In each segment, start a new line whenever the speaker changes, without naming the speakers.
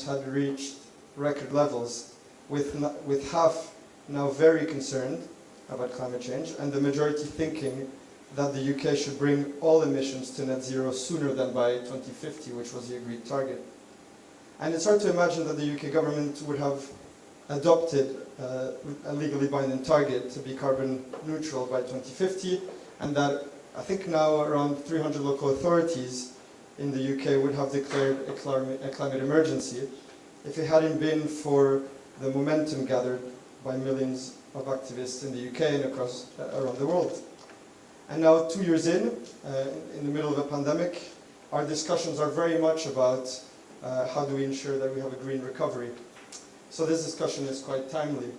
emissions had reached record levels, with half now very concerned about climate change, and the majority thinking that the UK should bring all emissions to net zero sooner than by 2050, which was the agreed target. And it's hard to imagine that the UK government would have adopted a legally binding target to be carbon neutral by 2050, and that I think now around 300 local authorities in the UK would have declared a climate emergency if it hadn't been for the momentum gathered by millions of activists in the UK and around the world. And now, 2 years in the middle of a pandemic, our discussions are very much about how do we ensure that we have a green recovery. So this discussion is quite timely.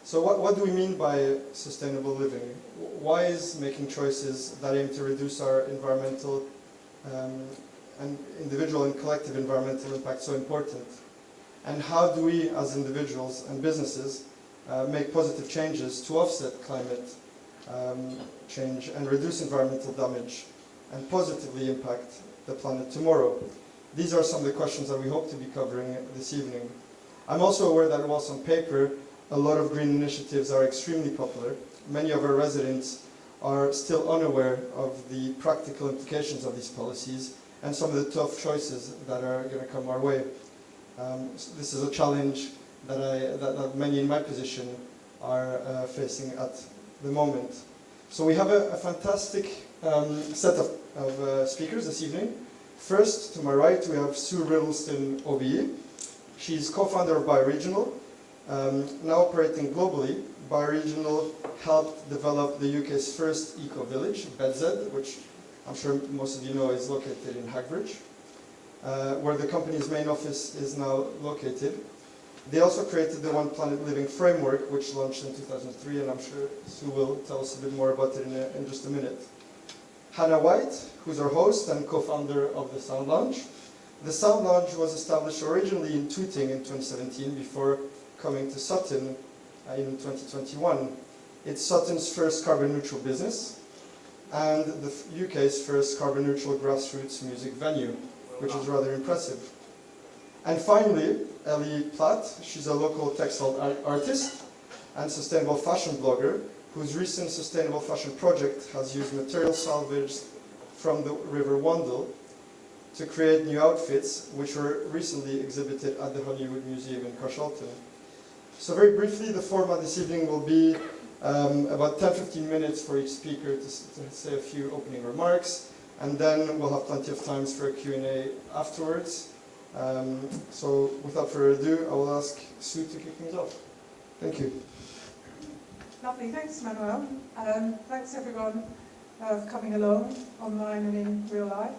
So what do we mean by sustainable living? Why is making choices that aim to reduce our environmental and individual and collective environmental impact so important? And how do we, as individuals and businesses, make positive changes to offset climate change and reduce environmental damage and positively impact the planet tomorrow? These are some of the questions that we hope to be covering this evening. I'm also aware that whilst on paper a lot of green initiatives are extremely popular, many of our residents are still unaware of the practical implications of these policies and some of the tough choices that are going to come our way. This is a challenge that many in my position are facing at the moment. So we have a fantastic set of speakers this evening. First, to my right, we have Sue Riddlestone OBE. She's co-founder of Bioregional. Now operating globally, Bioregional helped develop the UK's first eco-village, BZ, which I'm sure most of you know is located in Hagbridge, where the company's main office is now located. They also created the One Planet Living framework, which launched in 2003, and I'm sure Sue will tell us a bit more about it in just a minute. Hannah White, who's our host and co-founder of the Sound Lounge. The Sound Lounge was established originally in Tooting in 2017 before coming to Sutton in 2021. It's Sutton's first carbon neutral business and the UK's first carbon neutral grassroots music venue, which is rather impressive. And finally, Elly Platt. She's a local textile artist and sustainable fashion blogger whose recent sustainable fashion project has used material salvaged from the River Wandle to create new outfits, which were recently exhibited at the Hollywood Museum in Carshalton. So very briefly, the format this evening will be about 10-15 minutes for each speaker to say a few opening remarks, and then we'll have plenty of time for a Q&A afterwards. So without further ado, I will ask Sue to kick things off. Thank you.
Lovely, thanks Manuel. Thanks everyone for coming along, online and in real life.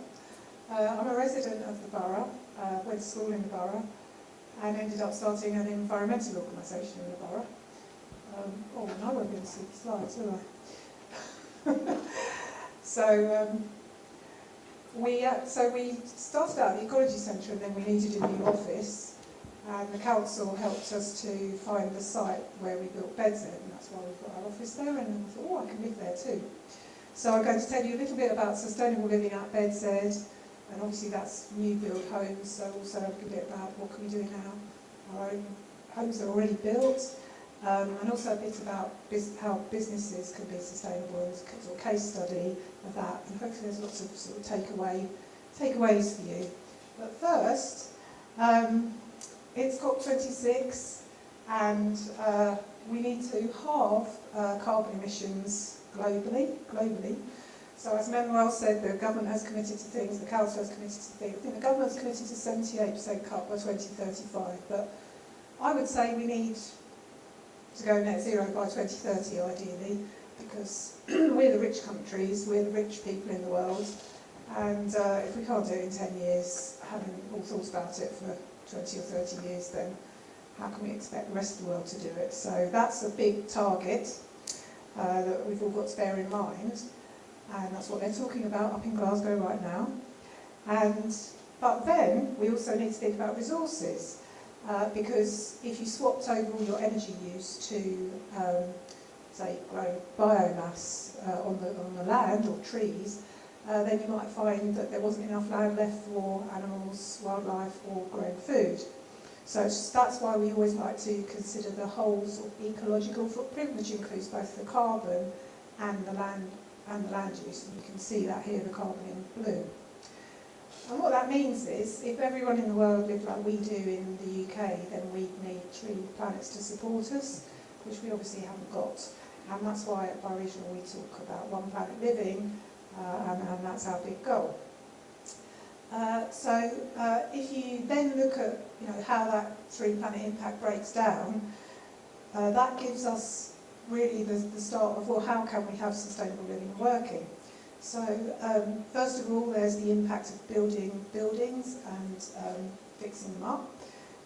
I'm a resident of the borough, went to school in the borough, and ended up starting an environmental organisation in the borough. Oh, and I won't be able to see the slides, will I? So we started out at the Ecology Centre, and then we needed a new office, and the council helped us to find the site where we built BZ, and that's why we've got our office there, and I thought, oh, I can live there too. So I'm going to tell you a little bit about sustainable living at BZ, and obviously that's new build homes, so also a little bit about what can we do now, our own homes that are already built, and also a bit about how businesses can be sustainable, and a sort of case study of that, and hopefully there's lots of sort of takeaways for you. But first, it's COP26, and we need to halve carbon emissions globally. So as Manuel said, the government has committed to things, the council has committed to things. I think the government's committed to 78% cut by 2035, but I would say we need to go net zero by 2030 ideally, because we're the rich countries, we're the rich people in the world, and if we can't do it in 10 years, having all thought about it for 20 or 30 years, then how can we expect the rest of the world to do it? So that's a big target that we've all got to bear in mind, and that's what they're talking about up in Glasgow right now. But then we also need to think about resources, because if you swapped over all your energy use to, say, grow biomass on the land or trees, then you might find that there wasn't enough land left for animals, wildlife, or growing food. So that's why we always like to consider the whole sort of ecological footprint, which includes both the carbon and the land use. And you can see that here, the carbon in blue. And what that means is, if everyone in the world lived like we do in the UK, then we'd need 3 planets to support us, which we obviously haven't got. And that's why at Bioregional we talk about one planet living, and that's our big goal. If you then look at how that 3-planet impact breaks down, that gives us really the start of, well, how can we have sustainable living working? So first of all, there's the impact of building buildings and fixing them up,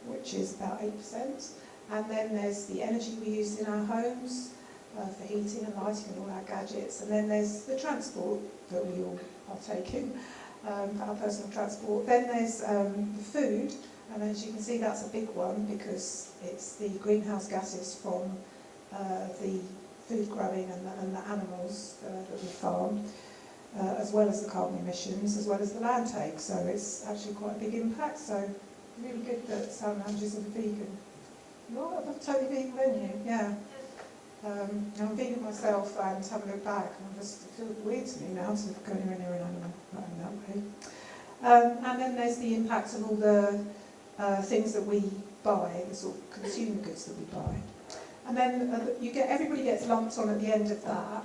which is about 8%. And then there's the energy we use in our homes for heating and lighting and all our gadgets. And then there's the transport that we all partake in, our personal transport. Then there's the food, and as you can see, that's a big one because it's the greenhouse gases from the food growing and the animals that we farm. As well as the carbon emissions, as well as the land take. So it's actually quite a big impact. So really good that some managers are vegan. You're a totally vegan, aren't you? Yeah. I'm vegan myself, and have a look back, and it feels weird to me now to go anywhere near an animal in that way. And then there's the impact of all the things that we buy, the sort of consumer goods that we buy. And then everybody gets lumped on at the end of that.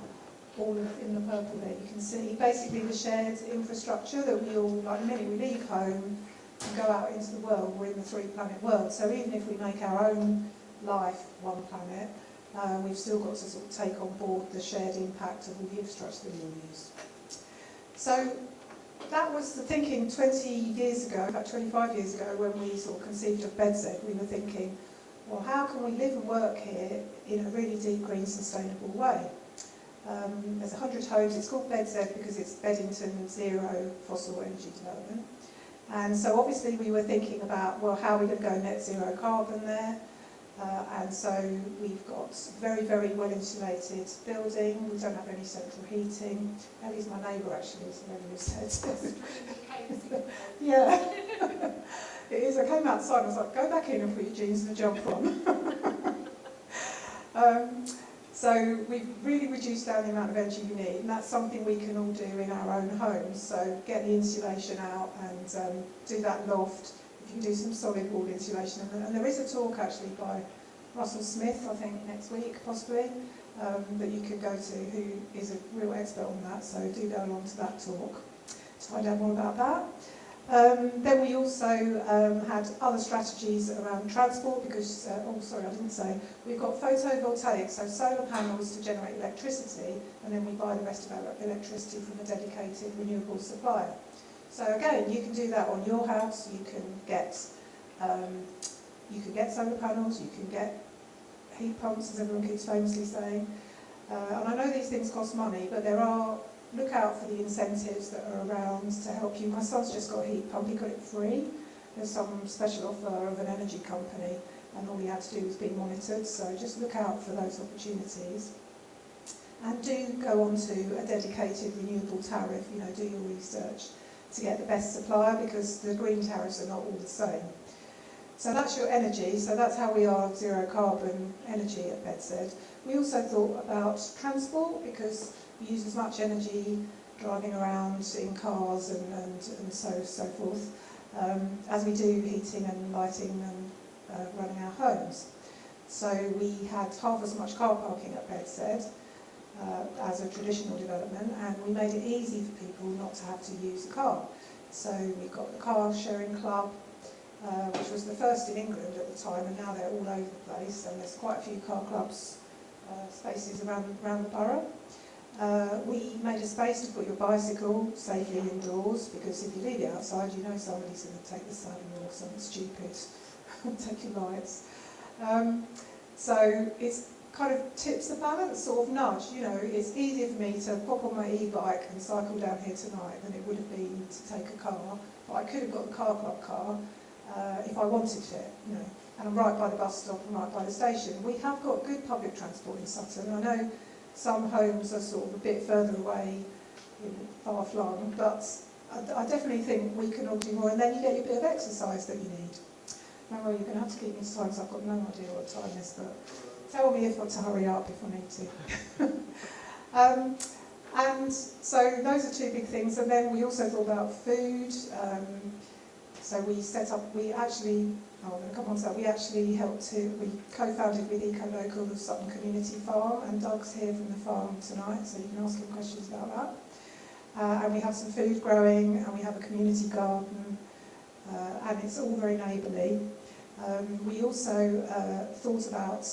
All in the purple there, you can see basically the shared infrastructure that we all, like the minute we leave home and go out into the world, we're in the 3-planet world. So even if we make our own life one planet, we've still got to sort of take on board the shared impact of all the infrastructure that we all use. So that was the thinking 20 years ago, about 25 years ago, when we sort of conceived of BedZ. We were thinking, well, how can we live and work here in a really deep, green, sustainable way? There's 100 homes. It's called BedZ because it's Beddington Zero Fossil Energy Development. And so obviously we were thinking about, well, how are we going to go net zero carbon there? And so we've got a very, very well insulated building. We don't have any central heating. Elly's my neighbour actually, as Elly said. Yeah, it is. I came outside and I was like, go back in and put your jeans and a jumper on. So we've really reduced down the amount of energy we need, and that's something we can all do in our own homes. So get the insulation out and do that loft. If you can do some solid wall insulation. And there is a talk actually by Russell Smith, I think next week possibly, that you can go to, who is a real expert on that. So do go along to that talk to find out more about that. Then we also had other strategies around transport because, we've got photovoltaics, so solar panels to generate electricity, and then we buy the rest of our electricity from a dedicated renewable supplier. So again, you can do that on your house. You can get solar panels, you can get heat pumps, as everyone keeps famously saying. And I know these things cost money, but look out for the incentives that are around to help you. My son's just got a heat pump, he got it free. There's some special offer of an energy company, and all he had to do was be monitored, so just look out for those opportunities. And do go on to a dedicated renewable tariff, do your research to get the best supplier, because the green tariffs are not all the same. So that's your energy, so that's how we are zero carbon energy at BedZ. We also thought about transport, because we use as much energy driving around in cars and so forth as we do heating and lighting and running our homes. So we had half as much car parking at BedZ as a traditional development, and we made it easy for people not to have to use a car. So we got the car sharing club, which was the first in England at the time, and now they're all over the place, and there's quite a few car clubs spaces around the borough. We made a space to put your bicycle safely indoors, because if you leave it outside, somebody's going to take the saddle or something stupid, take your lights. So it's kind of tips the balance, sort of nudge. It's easier for me to pop on my e-bike and cycle down here tonight than it would have been to take a car. But I could have got the car club car if I wanted it, And I'm right by the bus stop and right by the station. We have got good public transport in Sutton. I know some homes are sort of a bit further away, far flung, but I definitely think we can all do more, and then you get your bit of exercise that you need. Manuel, you're going to have to keep me to time because I've got no idea what time is, but tell me if I to hurry up if I need to. And so those are two big things. And then we also thought about food. So we set up, I'm going to come on to that, we co-founded with Eco-Local the Sutton Community Farm, and Doug's here from the farm tonight, so you can ask him questions about that. And we have some food growing, and we have a community garden, and it's all very neighbourly. We also thought about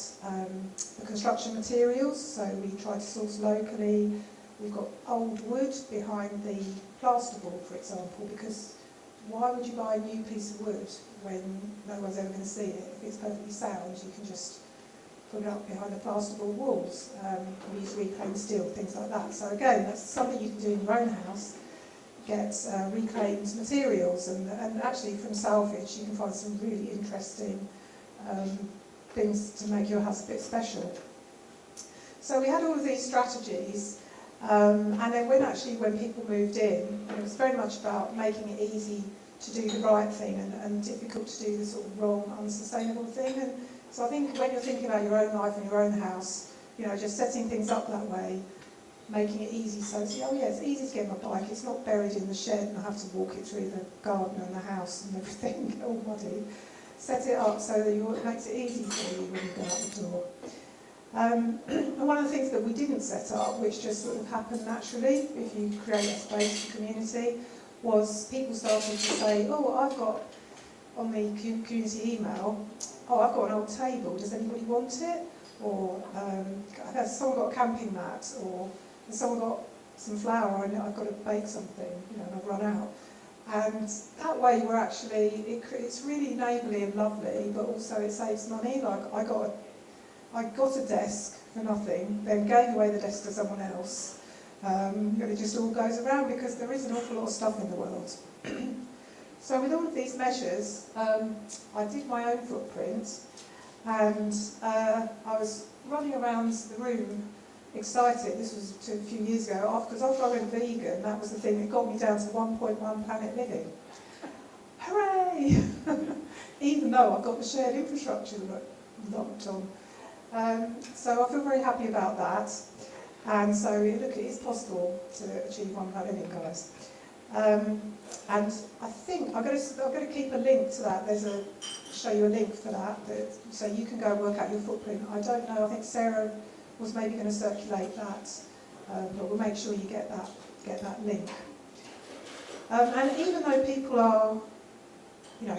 the construction materials, so we try to source locally. We've got old wood behind the plasterboard, for example, because why would you buy a new piece of wood when no one's ever going to see it? If it's perfectly sound, you can just put it up behind the plasterboard walls. We use reclaimed steel, things like that. So again, that's something you can do in your own house. Get reclaimed materials, and actually from salvage you can find some really interesting things to make your house a bit special. So we had all of these strategies, and then when people moved in, it was very much about making it easy to do the right thing and difficult to do the sort of wrong, unsustainable thing. And so I think when you're thinking about your own life and your own house, just setting things up that way, making it easy, so it's easy to get my bike, it's not buried in the shed and I have to walk it through the garden and the house and everything, all muddy. Set it up so that it makes it easy for you when you go out the door. And one of the things that we didn't set up, which just sort of happened naturally, if you create a space for community, was people started to say, I've got, on the community email, I've got an old table, does anybody want it? Or has someone got a camping mat? Or has someone got some flour? I've got to bake something, and I've run out. And that way we're actually, it's really neighbourly and lovely, but also it saves money. Like I got a desk for nothing, then gave away the desk to someone else. It just all goes around because there is an awful lot of stuff in the world. So with all of these measures, I did my own footprint, and I was running around the room excited. This was a few years ago, because after I went vegan, that was the thing that got me down to 1.1 planet living. Hooray! Even though I've got the shared infrastructure locked on. So I feel very happy about that. And so, look, it is possible to achieve 1 planet living, guys. And I think I'm going to keep a link to that. Show you a link for that, so you can go and work out your footprint. I don't know. I think Sarah was maybe going to circulate that, but we'll make sure you get that link. And even though people are,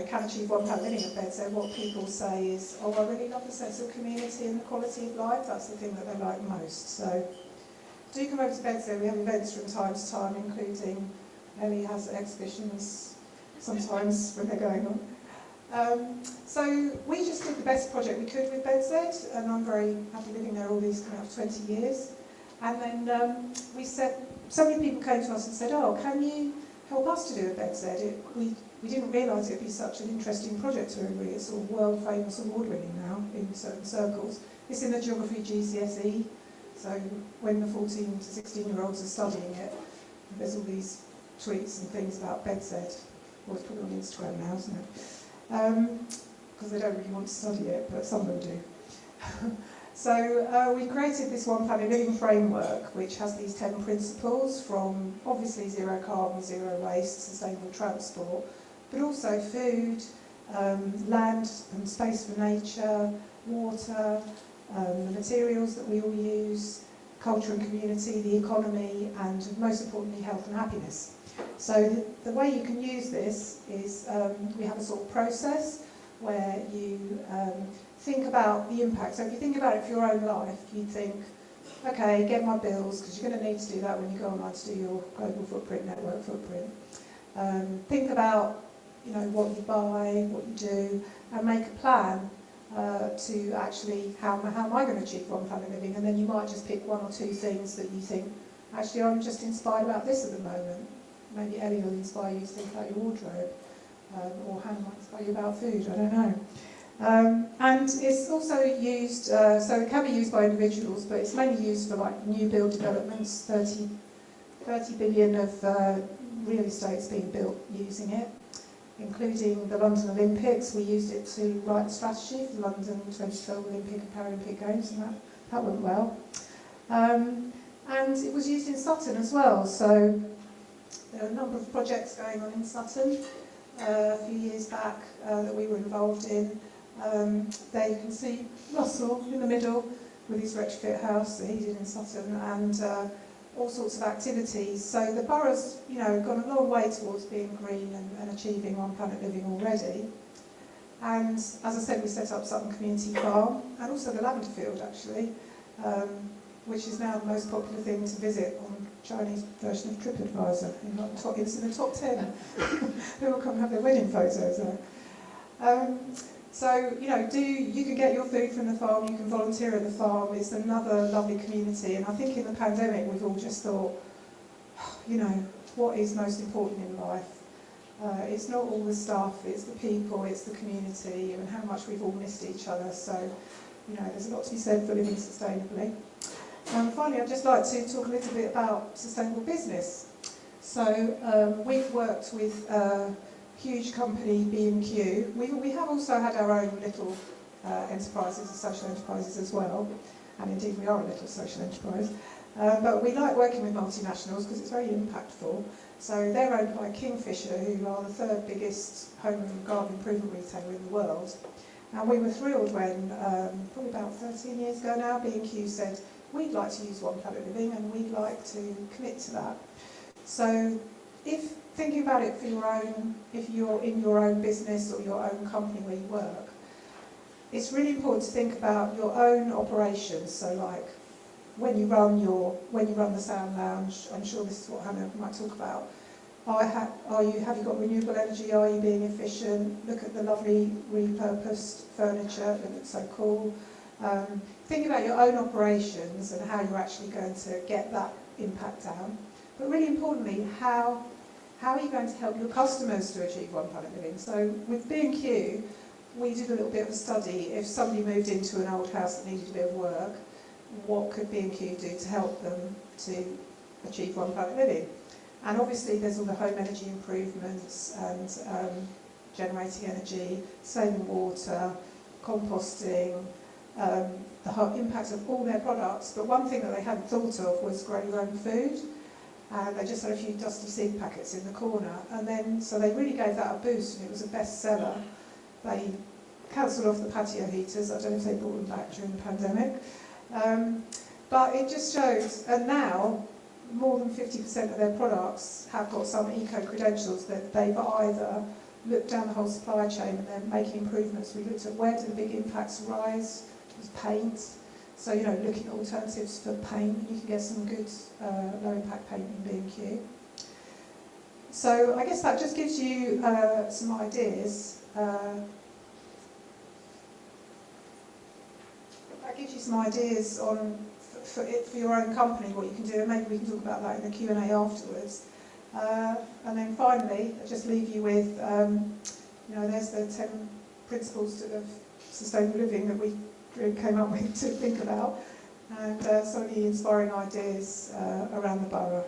can achieve 1 planet living at Bedside, what people say is, I really love the sense of community and the quality of life. That's the thing that they like most. So do come over to Bedside. We have events from time to time, including Elly has exhibitions sometimes when they're going on. So we just did the best project we could with Bedside, and I'm very happy living there all these coming up 20 years. And then we said, so many people came to us and said, can you help us to do a Bedside? We didn't realise it would be such an interesting project to everybody. It's sort of world famous, award winning now in certain circles. It's in the geography GCSE, so when the 14 to 16-year-olds are studying it, there's all these tweets and things about Bedside. Always put it on Instagram now, isn't it? Because they don't really want to study it, but some of them do. So we created this 1 planet living framework, which has these 10 principles, from obviously zero carbon, zero waste, sustainable transport, but also food, land and space for nature, water, the materials that we all use, culture and community, the economy, and most importantly, health and happiness. So the way you can use this is we have a sort of process where you think about the impact. So if you think about it for your own life, you think, okay, get my bills, because you're going to need to do that when you go online to do your global footprint, network footprint. Think about what you buy, what you do, and make a plan to actually, how am I going to achieve 1 planet living? And then you might just pick 1 or 2 things that you think, actually I'm just inspired about this at the moment. Maybe Elly will inspire you to think about your wardrobe, or Hannah might inspire you about food, I don't know. And it's also used, so it can be used by individuals, but it's mainly used for like new build developments. 30 billion of real estate's being built using it. including the London Olympics. We used it to write the strategy for the London 2012 Olympic and Paralympic Games, and that went well. And it was used in Sutton as well, so there are a number of projects going on in Sutton a few years back that we were involved in. There you can see Russell in the middle with his retrofit house that he did in Sutton, and all sorts of activities. So the borough's, gone a long way towards being green and achieving One Planet Living already. And as I said, we set up Sutton Community Farm, and also the lavender field actually, which is now the most popular thing to visit on the Chinese version of TripAdvisor. It's in the top 10. They all come and have their wedding photos there. So, you can get your food from the farm, you can volunteer at the farm. It's another lovely community, and I think in the pandemic we've all just thought, what is most important in life? It's not all the stuff, it's the people, it's the community, and how much we've all missed each other. So, there's a lot to be said for living sustainably. And finally, I'd just like to talk a little bit about sustainable business. So, we've worked with huge company B&Q. We have also had our own little enterprises, social enterprises as well, and indeed we are a little social enterprise. But we like working with multinationals because it's very impactful. So they're owned by Kingfisher, who are the third biggest home and garden improvement retailer in the world. And we were thrilled when, probably about 13 years ago now, B&Q said, we'd like to use One Planet Living and we'd like to commit to that. So if thinking about it for your own, if you're in your own business or your own company where you work, it's really important to think about your own operations. So like when you run the sound lounge, I'm sure this is what Hannah might talk about. Have you got renewable energy? Are you being efficient? Look at the lovely repurposed furniture that looks so cool. Think about your own operations and how you're actually going to get that impact down. But really importantly, how are you going to help your customers to achieve One Planet Living? So with B&Q, we did a little bit of a study. If somebody moved into an old house that needed a bit of work, what could B&Q do to help them to achieve One Planet Living? And obviously there's all the home energy improvements and generating energy, saving water, composting, the impact of all their products. But one thing that they hadn't thought of was grow your own food. And they just had a few dusty seed packets in the corner. And then, so they really gave that a boost, and it was a bestseller. They cancelled off the patio heaters. I don't know if they brought them back during the pandemic. But it just shows, and now more than 50% of their products have got some eco-credentials that they've either looked down the whole supply chain and they're making improvements. We looked at where do the big impacts rise. It was paint. So, looking at alternatives for paint, you can get some good low-impact paint in B&Q. So I guess that just gives you some ideas. That gives you some ideas on for your own company, what you can do, and maybe we can talk about that in the Q&A afterwards. And then finally, I'll just leave you with, there's the 10 principles of sustainable living that we came up with to think about, and some of the inspiring ideas around the borough.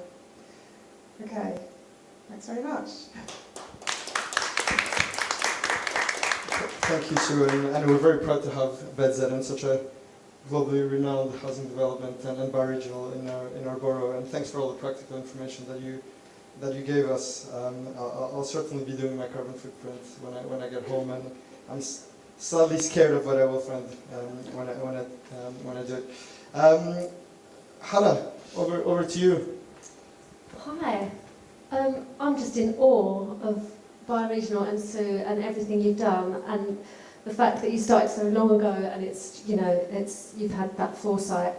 Okay, thanks very much.
Thank you, Sue, and we're very proud to have BZ, such a globally renowned housing development and Bioregional in our borough. And thanks for all the practical information that you gave us. I'll certainly be doing my carbon footprint when I get home, and I'm slightly scared of what I will find when I do it. Hannah, over to you.
Hi, I'm just in awe of Bioregional and Sue and everything you've done, and the fact that you started so long ago, and you've had that foresight.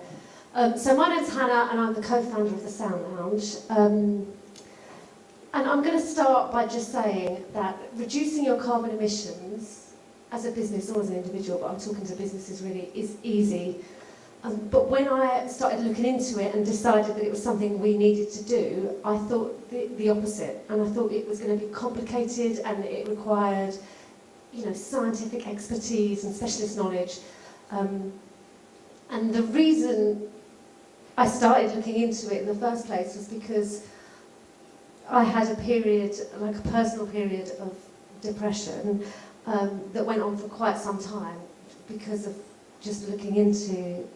So my name's Hannah, and I'm the co-founder of the Sound Lounge. And I'm going to start by just saying that reducing your carbon emissions as a business or as an individual, but I'm talking to businesses really, is easy. But when I started looking into it and decided that it was something we needed to do, I thought the opposite, and I thought it was going to be complicated and it required scientific expertise and specialist knowledge. And the reason I started looking into it in the first place was because I had a period, like a personal period of depression that went on for quite some time because of just looking into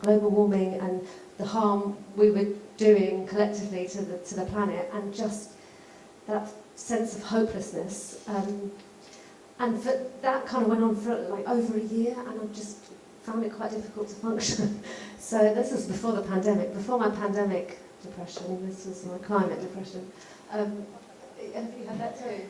global warming and the harm we were doing collectively to the planet, and just that sense of hopelessness. And that kind of went on for like over a year, and I just found it quite difficult to function. So this was before the pandemic, before my pandemic depression. This was my climate depression. Have you had that too?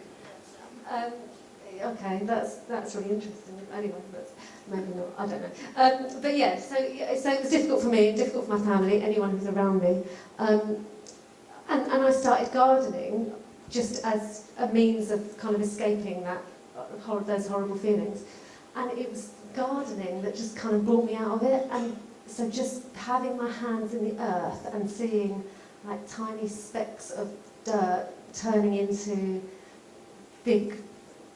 Okay, that's really interesting. Anyway, but maybe not. I don't know. But yeah, so it was difficult for me, difficult for my family, anyone who's around me, and I started gardening just as a means of kind of escaping those horrible feelings, and it was gardening that just kind of brought me out of it. And so just having my hands in the earth and seeing like tiny specks of dirt turning into big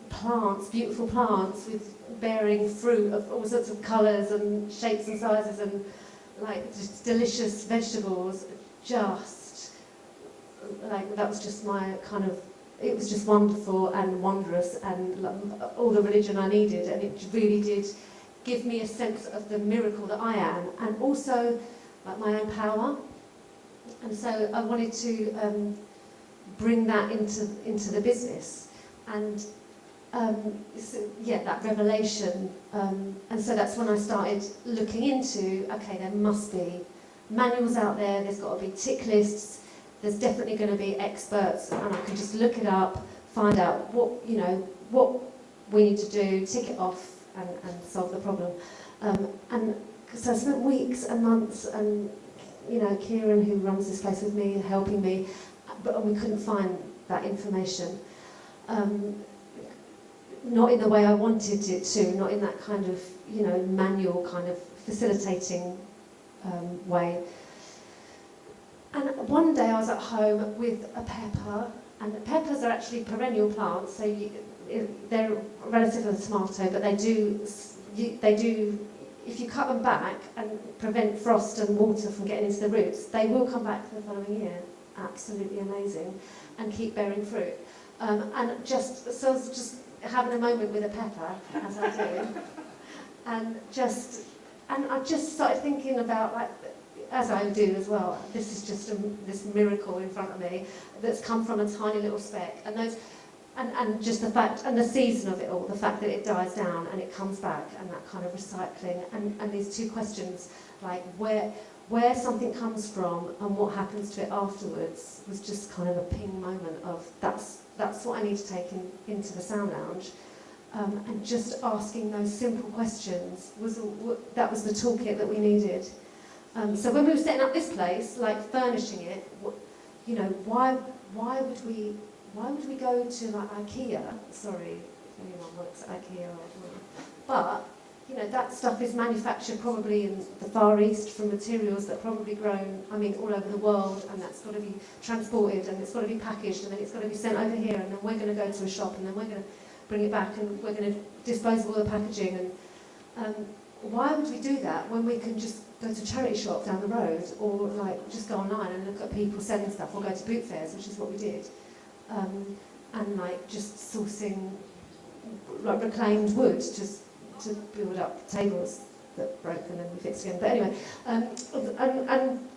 plants, beautiful plants with bearing fruit of all sorts of colours and shapes and sizes, and like just delicious vegetables, just like that was just my kind of, it was just wonderful and wondrous, and all the religion I needed, and it really did give me a sense of the miracle that I am, and also like my own power. And so I wanted to bring that into the business, and so, yeah, that revelation. And so that's when I started looking into, okay, there must be manuals out there, there's got to be tick lists, there's definitely going to be experts, and I can just look it up, find out what we need to do, tick it off, and solve the problem. And so I spent weeks and months, and Kieran, who runs this place with me, helping me, but we couldn't find that information. Not in the way I wanted it to, not in that kind of, manual kind of facilitating way. And one day I was at home with a pepper, and the peppers are actually perennial plants, so they're relative to the tomato, but they do, if you cut them back and prevent frost and water from getting into the roots, they will come back the following year. Absolutely amazing, and keep bearing fruit. And I was just having a moment with a pepper, as I do, and I just started thinking about, like, as I do as well, this is just this miracle in front of me that's come from a tiny little speck, and just the fact, and the season of it all, the fact that it dies down and it comes back, and that kind of recycling, and these two questions, like where something comes from and what happens to it afterwards, was just kind of a ping moment of that's what I need to take into the sound lounge. And just asking those simple questions that was the toolkit that we needed. So when we were setting up this place, like furnishing it, why would we go to like IKEA? Sorry if anyone works at IKEA, but that stuff is manufactured probably in the Far East from materials that are probably grown, all over the world, and that's got to be transported, and it's got to be packaged, and then it's got to be sent over here, and then we're going to go to a shop, and then we're going to bring it back, and we're going to dispose of all the packaging. And why would we do that when we can just go to a charity shop down the road, or like just go online and look at people selling stuff, or go to boot fairs, which is what we did, and like just sourcing like reclaimed wood just to build up tables that broke and then we fixed again. But anyway, and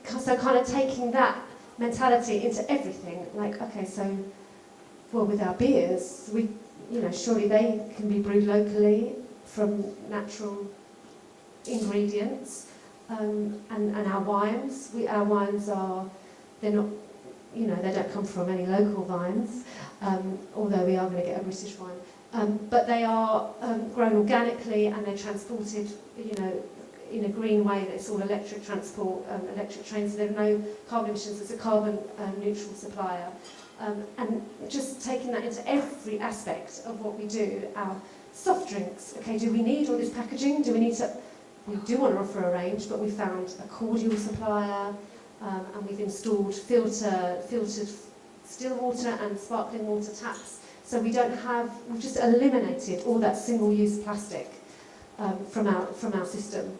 so kind of taking that mentality into everything, like, okay, so, well, with our beers, we, surely they can be brewed locally from natural ingredients, and our wines, our wines are, they're not, they don't come from any local vines, although we are going to get a British wine. But they are grown organically, and they're transported, in a green way. It's all electric transport, electric trains. So there are no carbon emissions. It's a carbon neutral supplier, and just taking that into every aspect of what we do. Our soft drinks. Okay, do we need all this packaging? Do we need to? We do want to offer a range, but we found a cordial supplier, and we've installed filtered still water and sparkling water taps. So we've just eliminated all that single-use plastic from our system.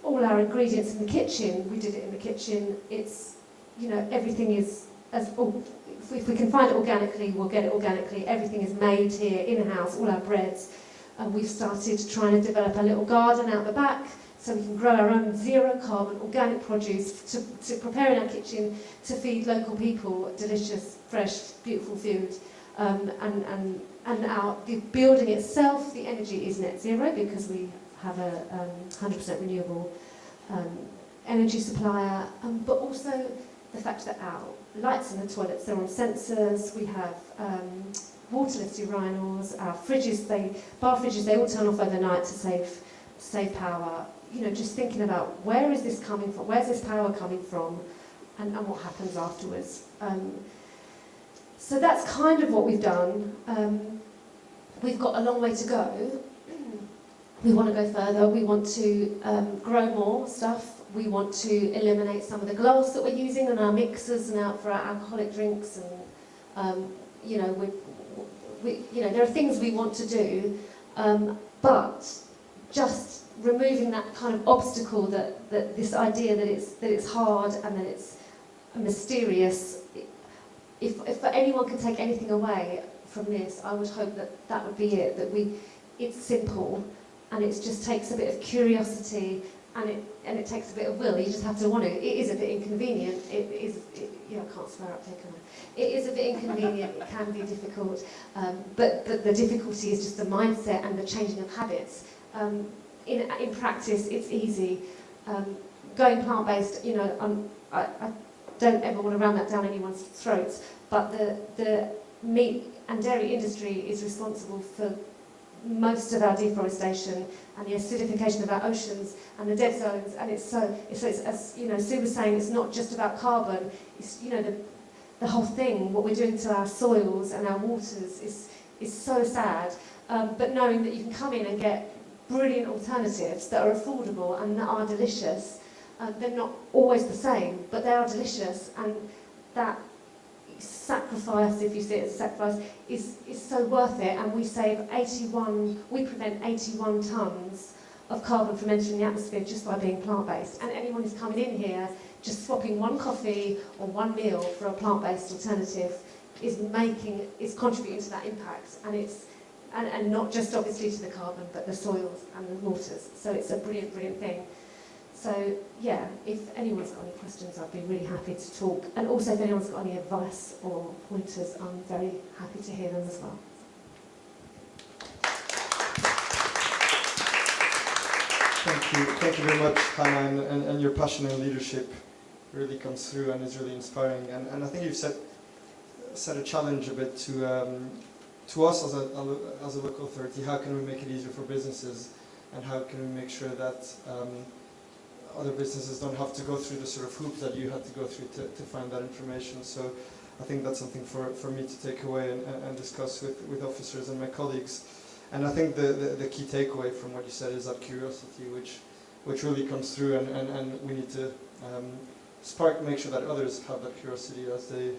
All our ingredients in the kitchen, we did it in the kitchen. It's, everything is if we can find it organically, we'll get it organically. Everything is made here, in-house, all our breads. And we've started trying to develop a little garden out the back so we can grow our own zero-carbon organic produce to prepare in our kitchen to feed local people delicious, fresh, beautiful food. And the building itself, the energy is net zero because we have a 100% renewable energy supplier, but also the fact that our lights in the toilets, they're on sensors, we have waterless urinals, our fridges, bar fridges, they all turn off overnight to save power. You know, just thinking about where is this coming from, where's this power coming from, and what happens afterwards. So that's kind of what we've done. We've got a long way to go. We want to go further. We want to grow more stuff. We want to eliminate some of the glass that we're using in our mixers and out for our alcoholic drinks. And you know, there are things we want to do, but just removing that kind of obstacle that this idea that it's hard and that it's mysterious. If anyone can take anything away from this, I would hope that would be it. It's simple, and it just takes a bit of curiosity, and it takes a bit of will. You just have to want to. It is a bit inconvenient. I can't swear up taken. It is a bit inconvenient. It can be difficult, but the difficulty is just the mindset and the changing of habits. In practice, it's easy. Going plant-based, you know, I don't ever want to ram that down anyone's throats, but the meat and dairy industry is responsible for most of our deforestation and the acidification of our oceans and the dead zones. And it's as you know, Sue was saying, it's not just about carbon. It's, you know, the whole thing, what we're doing to our soils and our waters is so sad. But knowing that you can come in and get brilliant alternatives that are affordable and that are delicious. They're not always the same, but they are delicious, and that sacrifice, if you see it as a sacrifice, is so worth it. And we prevent 81 tonnes of carbon from entering the atmosphere just by being plant-based. And anyone who's coming in here, just swapping one coffee or one meal for a plant-based alternative is contributing to that impact. And not just obviously to the carbon, but the soils and the waters. So it's a brilliant, brilliant thing. So yeah, if anyone's got any questions, I'd be really happy to talk. And also if anyone's got any advice or pointers, I'm very happy to hear them as well.
Thank you very much, Hannah, and your passion and leadership really comes through and is really inspiring. And I think you've set a challenge a bit to us as a local authority. How can we make it easier for businesses, and how can we make sure that other businesses don't have to go through the sort of hoops that you had to go through to find that information? So I think that's something for me to take away and discuss with officers and my colleagues. And I think the key takeaway from what you said is that curiosity, which really comes through, and we need to make sure that others have that curiosity as they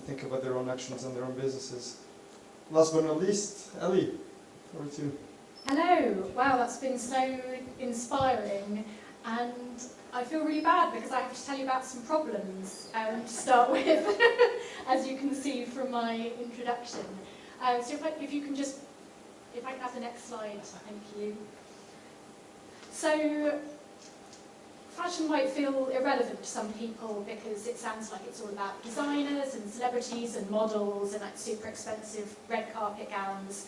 think about their own actions and their own businesses. Last but not least, Elly, over to you.
Hello. Wow, that's been so inspiring, and I feel really bad because I have to tell you about some problems to start with, as you can see from my introduction. So if I can have the next slide, thank you. So fashion might feel irrelevant to some people because it sounds like it's all about designers and celebrities and models and like super expensive red carpet gowns.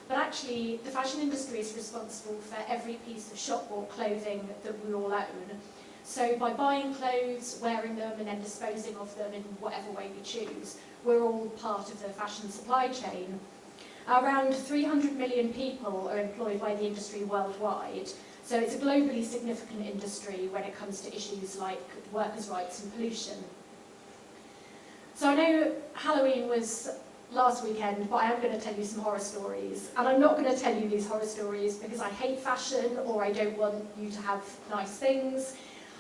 But actually, the fashion industry is responsible for every piece of shop or clothing that we all own. So by buying clothes, wearing them, and then disposing of them in whatever way we choose, we're all part of the fashion supply chain. Around 300 million people are employed by the industry worldwide. So it's a globally significant industry when it comes to issues like workers' rights and pollution. So I know Halloween was last weekend, but I am going to tell you some horror stories. And I'm not going to tell you these horror stories because I hate fashion or I don't want you to have nice things.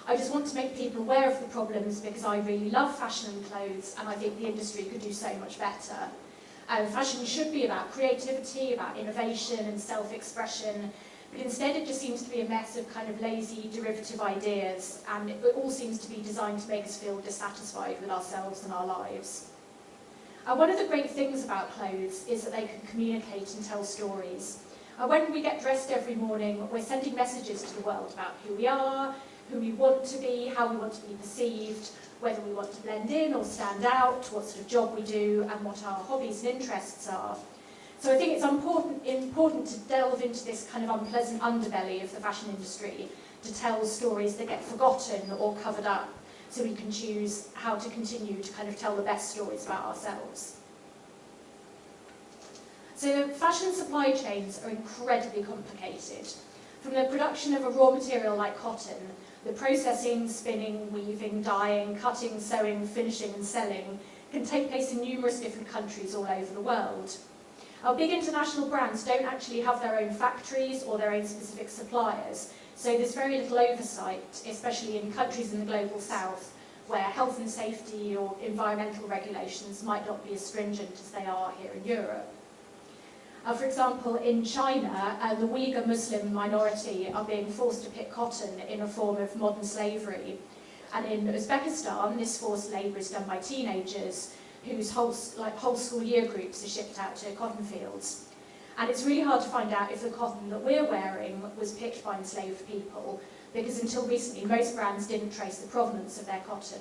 I just want to make people aware of the problems because I really love fashion and clothes, and I think the industry could do so much better. Fashion should be about creativity, about innovation and self-expression, but instead it just seems to be a mess of kind of lazy, derivative ideas, and it all seems to be designed to make us feel dissatisfied with ourselves and our lives. One of the great things about clothes is that they can communicate and tell stories. When we get dressed every morning, we're sending messages to the world about who we are, who we want to be, how we want to be perceived, whether we want to blend in or stand out, what sort of job we do, and what our hobbies and interests are. So I think it's important to delve into this kind of unpleasant underbelly of the fashion industry, to tell stories that get forgotten or covered up, so we can choose how to continue to kind of tell the best stories about ourselves. So fashion supply chains are incredibly complicated. From the production of a raw material like cotton, the processing, spinning, weaving, dyeing, cutting, sewing, finishing and selling can take place in numerous different countries all over the world. Our big international brands don't actually have their own factories or their own specific suppliers, so there's very little oversight, especially in countries in the global south, where health and safety or environmental regulations might not be as stringent as they are here in Europe. For example, in China, the Uyghur Muslim minority are being forced to pick cotton in a form of modern slavery. And in Uzbekistan, this forced labour is done by teenagers whose whole school year groups are shipped out to cotton fields. And it's really hard to find out if the cotton that we're wearing was picked by enslaved people, because until recently, most brands didn't trace the provenance of their cotton.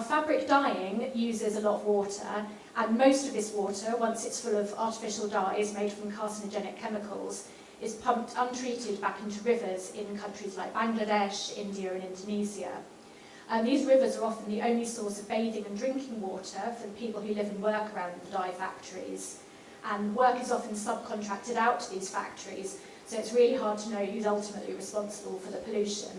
Fabric dyeing uses a lot of water, and most of this water, once it's full of artificial dyes made from carcinogenic chemicals, is pumped untreated back into rivers in countries like Bangladesh, India and Indonesia. These rivers are often the only source of bathing and drinking water for the people who live and work around the dye factories. And work is often subcontracted out to these factories, so it's really hard to know who's ultimately responsible for the pollution.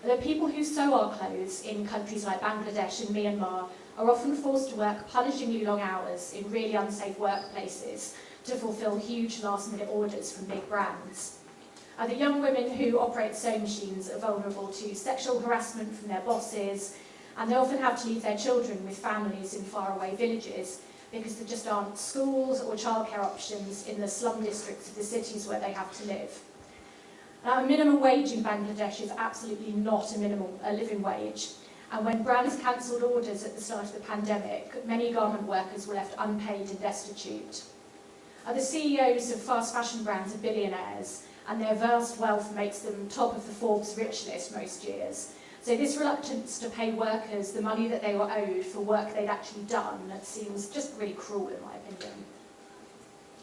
The people who sew our clothes in countries like Bangladesh and Myanmar are often forced to work punishingly long hours in really unsafe workplaces to fulfill huge last-minute orders from big brands. The young women who operate sewing machines are vulnerable to sexual harassment from their bosses, and they often have to leave their children with families in faraway villages because there just aren't schools or childcare options in the slum districts of the cities where they have to live. Now, a minimum wage in Bangladesh is absolutely not a living wage, and when brands cancelled orders at the start of the pandemic, many garment workers were left unpaid and destitute. The CEOs of fast fashion brands are billionaires, and their vast wealth makes them top of the Forbes rich list most years. So this reluctance to pay workers the money that they were owed for work they'd actually done seems just really cruel in my opinion.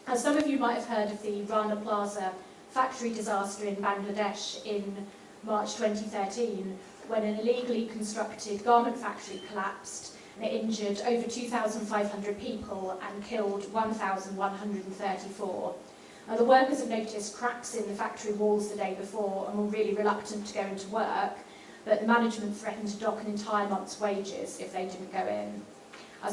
As some of you might have heard of the Rana Plaza factory disaster in Bangladesh in March 2013, when an illegally constructed garment factory collapsed and it injured over 2,500 people and killed 1,134. The workers have noticed cracks in the factory walls the day before and were really reluctant to go into work, but the management threatened to dock an entire month's wages if they didn't go in.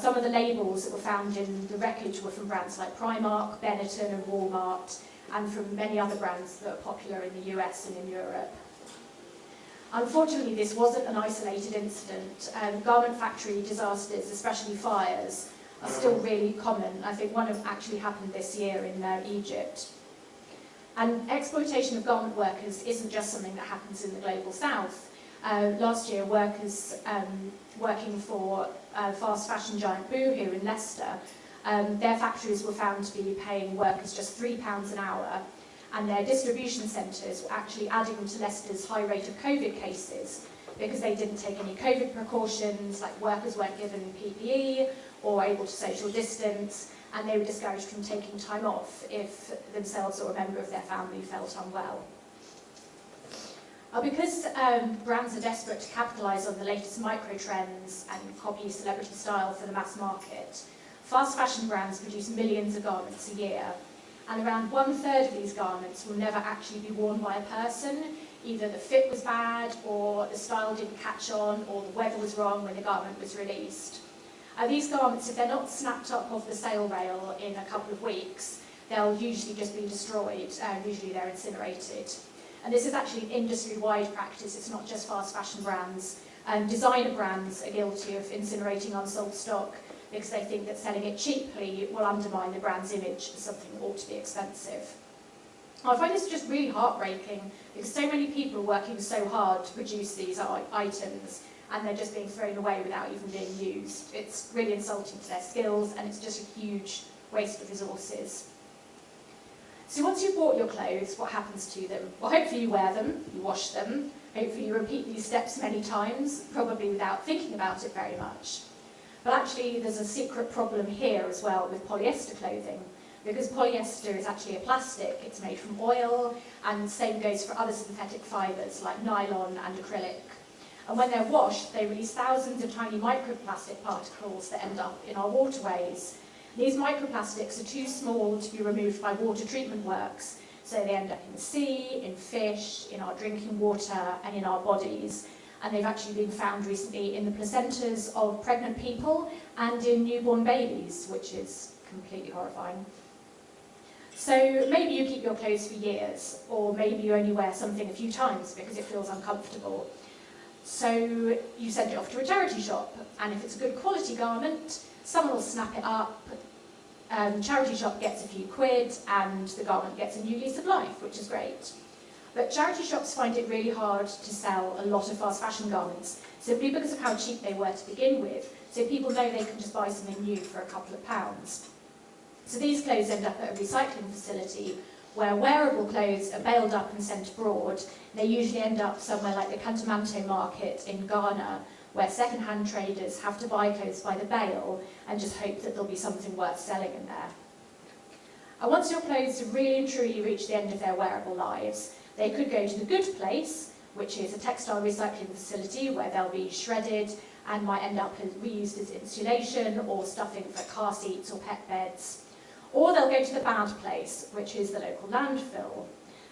Some of the labels that were found in the wreckage were from brands like Primark, Benetton and Walmart, and from many other brands that are popular in the US and in Europe. Unfortunately, this wasn't an isolated incident. Garment factory disasters, especially fires, are still really common. I think one of actually happened this year in Egypt. And exploitation of garment workers isn't just something that happens in the global south. Last year, workers working for fast fashion giant Boohoo in Leicester, their factories were found to be paying workers just £3 an hour, and their distribution centres were actually adding to Leicester's high rate of COVID cases because they didn't take any COVID precautions, like workers weren't given PPE or able to social distance, and they were discouraged from taking time off if themselves or a member of their family felt unwell. Because brands are desperate to capitalise on the latest micro-trends and copy celebrity style for the mass market, fast fashion brands produce millions of garments a year, and around 1/3 of these garments will never actually be worn by a person. Either the fit was bad, or the style didn't catch on, or the weather was wrong when the garment was released. These garments, if they're not snapped up off the sale rail in a couple of weeks, they'll usually just be destroyed, usually they're incinerated. And this is actually an industry-wide practice, it's not just fast fashion brands. Designer brands are guilty of incinerating unsold stock because they think that selling it cheaply will undermine the brand's image as something that ought to be expensive. I find this just really heartbreaking because so many people are working so hard to produce these items, and they're just being thrown away without even being used. It's really insulting to their skills, and it's just a huge waste of resources. So once you've bought your clothes, what happens to them? Well, hopefully you wear them, you wash them, hopefully you repeat these steps many times, probably without thinking about it very much. But actually there's a secret problem here as well with polyester clothing, because polyester is actually a plastic. It's made from oil, and the same goes for other synthetic fibres like nylon and acrylic. And when they're washed, they release thousands of tiny microplastic particles that end up in our waterways. These microplastics are too small to be removed by water treatment works, so they end up in the sea, in fish, in our drinking water, and in our bodies. And they've actually been found recently in the placentas of pregnant people and in newborn babies, which is completely horrifying. So maybe you keep your clothes for years, or maybe you only wear something a few times because it feels uncomfortable. So you send it off to a charity shop, and if it's a good quality garment, someone will snap it up, charity shop gets a few quid, and the garment gets a new lease of life, which is great. But charity shops find it really hard to sell a lot of fast fashion garments, simply because of how cheap they were to begin with, so people know they can just buy something new for a couple of pounds. So these clothes end up at a recycling facility, where wearable clothes are baled up and sent abroad. They usually end up somewhere like the Cantamanto market in Ghana, where second-hand traders have to buy clothes by the bale and just hope that there'll be something worth selling in there. And once your clothes have really and truly reached the end of their wearable lives, they could go to the good place, which is a textile recycling facility where they'll be shredded and might end up reused as insulation or stuffing for car seats or pet beds. Or they'll go to the bad place, which is the local landfill.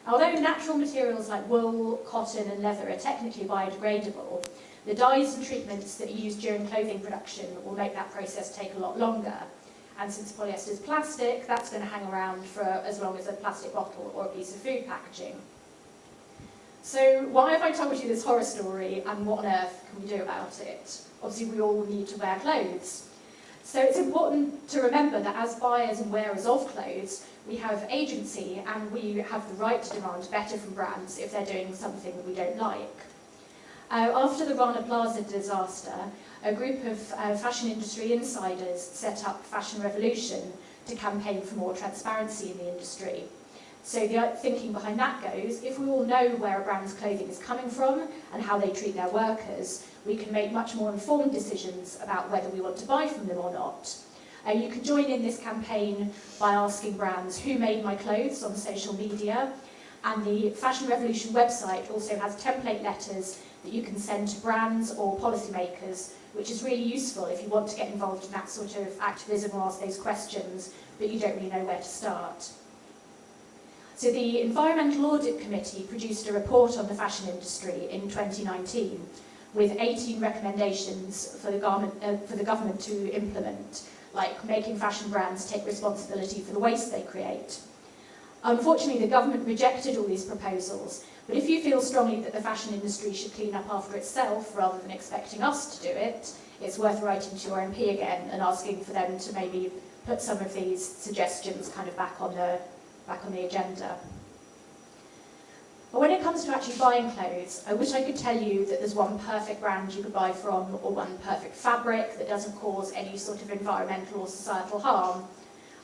Although natural materials like wool, cotton and leather are technically biodegradable, the dyes and treatments that are used during clothing production will make that process take a lot longer. And since polyester is plastic, that's going to hang around for as long as a plastic bottle or a piece of food packaging. So why have I told you this horror story, and what on earth can we do about it? Obviously we all need to wear clothes. So it's important to remember that as buyers and wearers of clothes, we have agency and we have the right to demand better from brands if they're doing something that we don't like. After the Rana Plaza disaster, a group of fashion industry insiders set up Fashion Revolution to campaign for more transparency in the industry. So the thinking behind that goes, if we all know where a brand's clothing is coming from and how they treat their workers, we can make much more informed decisions about whether we want to buy from them or not. You can join in this campaign by asking brands who made my clothes on social media, and the Fashion Revolution website also has template letters that you can send to brands or policymakers, which is really useful if you want to get involved in that sort of activism or ask those questions, but you don't really know where to start. So the Environmental Audit Committee produced a report on the fashion industry in 2019 with 18 recommendations for the government to implement, like making fashion brands take responsibility for the waste they create. Unfortunately, the government rejected all these proposals, but if you feel strongly that the fashion industry should clean up after itself rather than expecting us to do it, it's worth writing to your MP again and asking for them to maybe put some of these suggestions kind of back on the agenda. But when it comes to actually buying clothes, I wish I could tell you that there's one perfect brand you could buy from, or one perfect fabric that doesn't cause any sort of environmental or societal harm.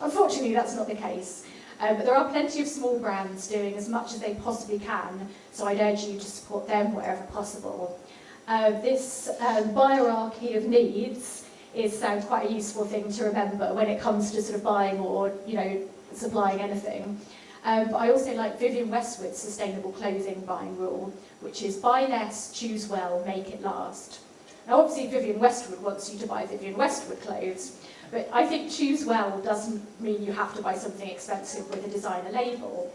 Unfortunately, that's not the case. But there are plenty of small brands doing as much as they possibly can, so I'd urge you to support them wherever possible. This hierarchy of needs is quite a useful thing to remember when it comes to sort of buying or, supplying anything. But I also like Vivienne Westwood's sustainable clothing buying rule, which is buy less, choose well, make it last. Now obviously Vivienne Westwood wants you to buy Vivienne Westwood clothes, but I think choose well doesn't mean you have to buy something expensive with a designer label.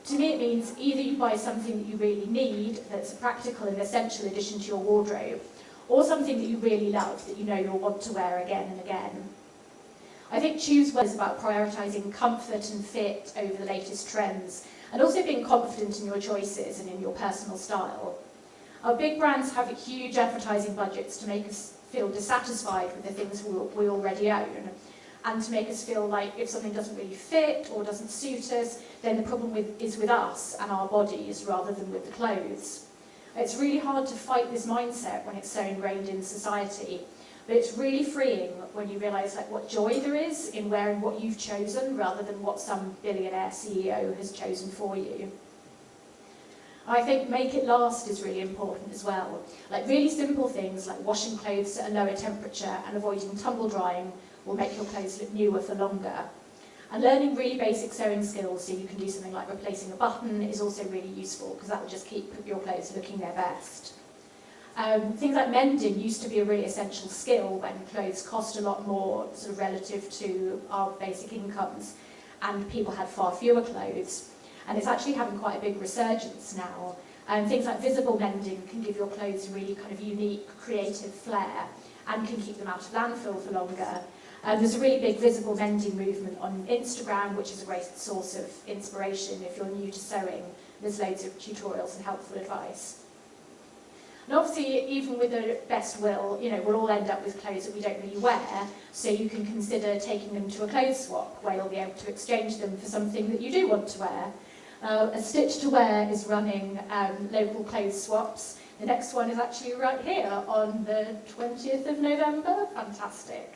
To me it means either you buy something that you really need, that's a practical and essential addition to your wardrobe, or something that you really love that you know you'll want to wear again and again. I think choose well is about prioritising comfort and fit over the latest trends, and also being confident in your choices and in your personal style. Our big brands have huge advertising budgets to make us feel dissatisfied with the things we already own, and to make us feel like if something doesn't really fit or doesn't suit us, then the problem is with us and our bodies rather than with the clothes. It's really hard to fight this mindset when it's so ingrained in society, but it's really freeing when you realise like what joy there is in wearing what you've chosen rather than what some billionaire CEO has chosen for you. I think make it last is really important as well. Like really simple things like washing clothes at a lower temperature and avoiding tumble drying will make your clothes look newer for longer. And learning really basic sewing skills so you can do something like replacing a button is also really useful because that will just keep your clothes looking their best. Things like mending used to be a really essential skill when clothes cost a lot more sort of relative to our basic incomes and people had far fewer clothes. And it's actually having quite a big resurgence now. Things like visible mending can give your clothes a really kind of unique, creative flair and can keep them out of landfill for longer. There's a really big visible mending movement on Instagram, which is a great source of inspiration if you're new to sewing. There's loads of tutorials and helpful advice. And obviously, even with the best will, you know, we'll all end up with clothes that we don't really wear, so you can consider taking them to a clothes swap, where you'll be able to exchange them for something that you do want to wear. A Stitch to Wear is running local clothes swaps. The next one is actually right here on the 20th of November. Fantastic.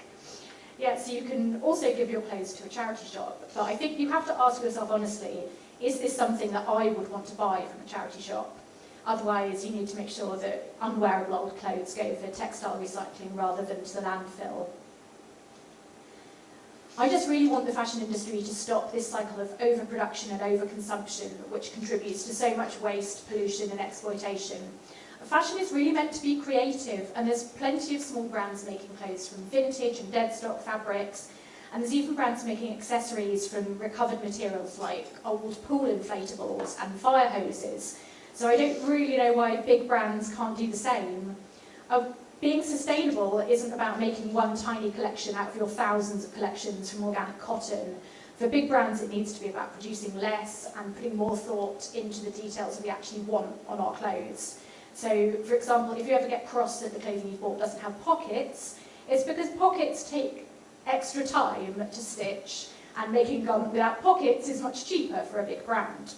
Yeah, so you can also give your clothes to a charity shop, but I think you have to ask yourself honestly, is this something that I would want to buy from a charity shop? Otherwise, you need to make sure that unwearable old clothes go for textile recycling rather than to the landfill. I just really want the fashion industry to stop this cycle of overproduction and overconsumption, which contributes to so much waste, pollution and exploitation. Fashion is really meant to be creative, and there's plenty of small brands making clothes from vintage and dead stock fabrics, and there's even brands making accessories from recovered materials like old pool inflatables and fire hoses. So I don't really know why big brands can't do the same. Being sustainable isn't about making one tiny collection out of your thousands of collections from organic cotton. For big brands, it needs to be about producing less and putting more thought into the details that we actually want on our clothes. So, for example, if you ever get cross that the clothing you bought doesn't have pockets, it's because pockets take extra time to stitch, and making garment without pockets is much cheaper for a big brand.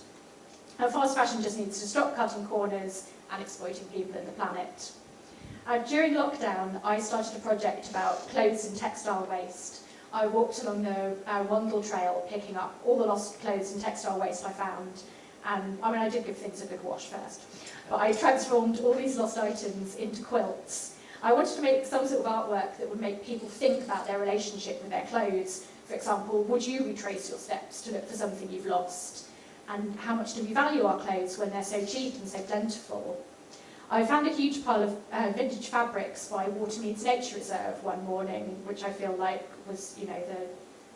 And fast fashion just needs to stop cutting corners and exploiting people and the planet. During lockdown, I started a project about clothes and textile waste. I walked along the Wandle Trail picking up all the lost clothes and textile waste I found. And I mean, I did give things a good wash first, but I transformed all these lost items into quilts. I wanted to make some sort of artwork that would make people think about their relationship with their clothes. For example, would you retrace your steps to look for something you've lost? And how much do we value our clothes when they're so cheap and so plentiful? I found a huge pile of vintage fabrics by Watermead's Nature Reserve one morning, which I feel like was, you know, the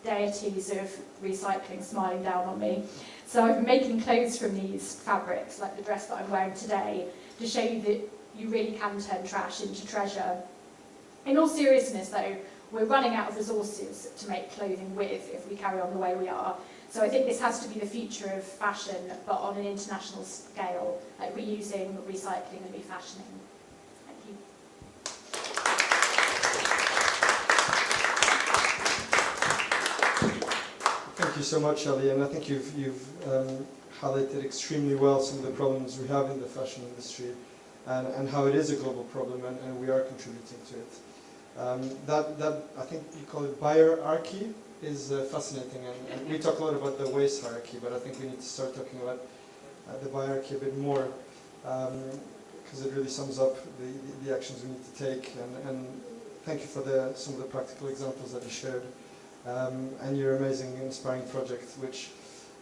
deities of recycling smiling down on me. So I've been making clothes from these fabrics, like the dress that I'm wearing today, to show you that you really can turn trash into treasure. In all seriousness though, we're running out of resources to make clothing with if we carry on the way we are. So I think this has to be the future of fashion, but on an international scale, like reusing, recycling and refashioning. Thank you.
Thank you so much, Elly, and I think you've highlighted extremely well some of the problems we have in the fashion industry and how it is a global problem and we are contributing to it. That I think you call it biohierarchy is fascinating, and we talk a lot about the waste hierarchy, but I think we need to start talking about the biohierarchy a bit more because it really sums up the actions we need to take, and thank you for some of the practical examples that you shared. And your amazing, inspiring project, which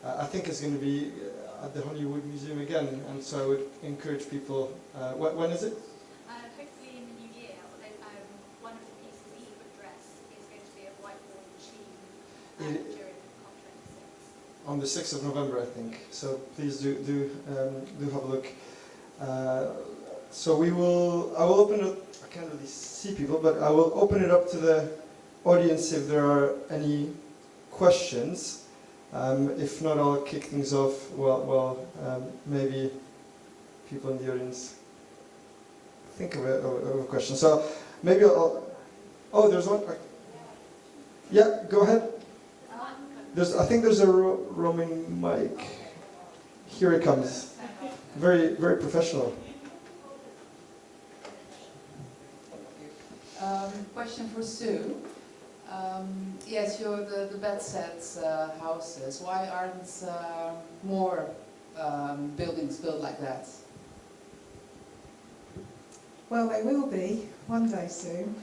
I think is going to be at the Hollywood Museum again. And so I would encourage people. When is it?
Hopefully in the new year. Although one of the pieces, the ebook dress, is going to be a whiteboard machine during COP26.
On the 6th of November, I think. So please do have a look. So I will open it. I can't really see people, but I will open it up to the audience if there are any questions. If not, I'll kick things off. Well, maybe people in the audience think of a question. So maybe I'll. Oh, there's one. Yeah, go ahead. I think there's a roaming mic. Here it comes. Very, very professional.
Question for Sue. Yes, you're the bed sets houses. Why aren't more buildings built like that?
Well, they will be one day soon.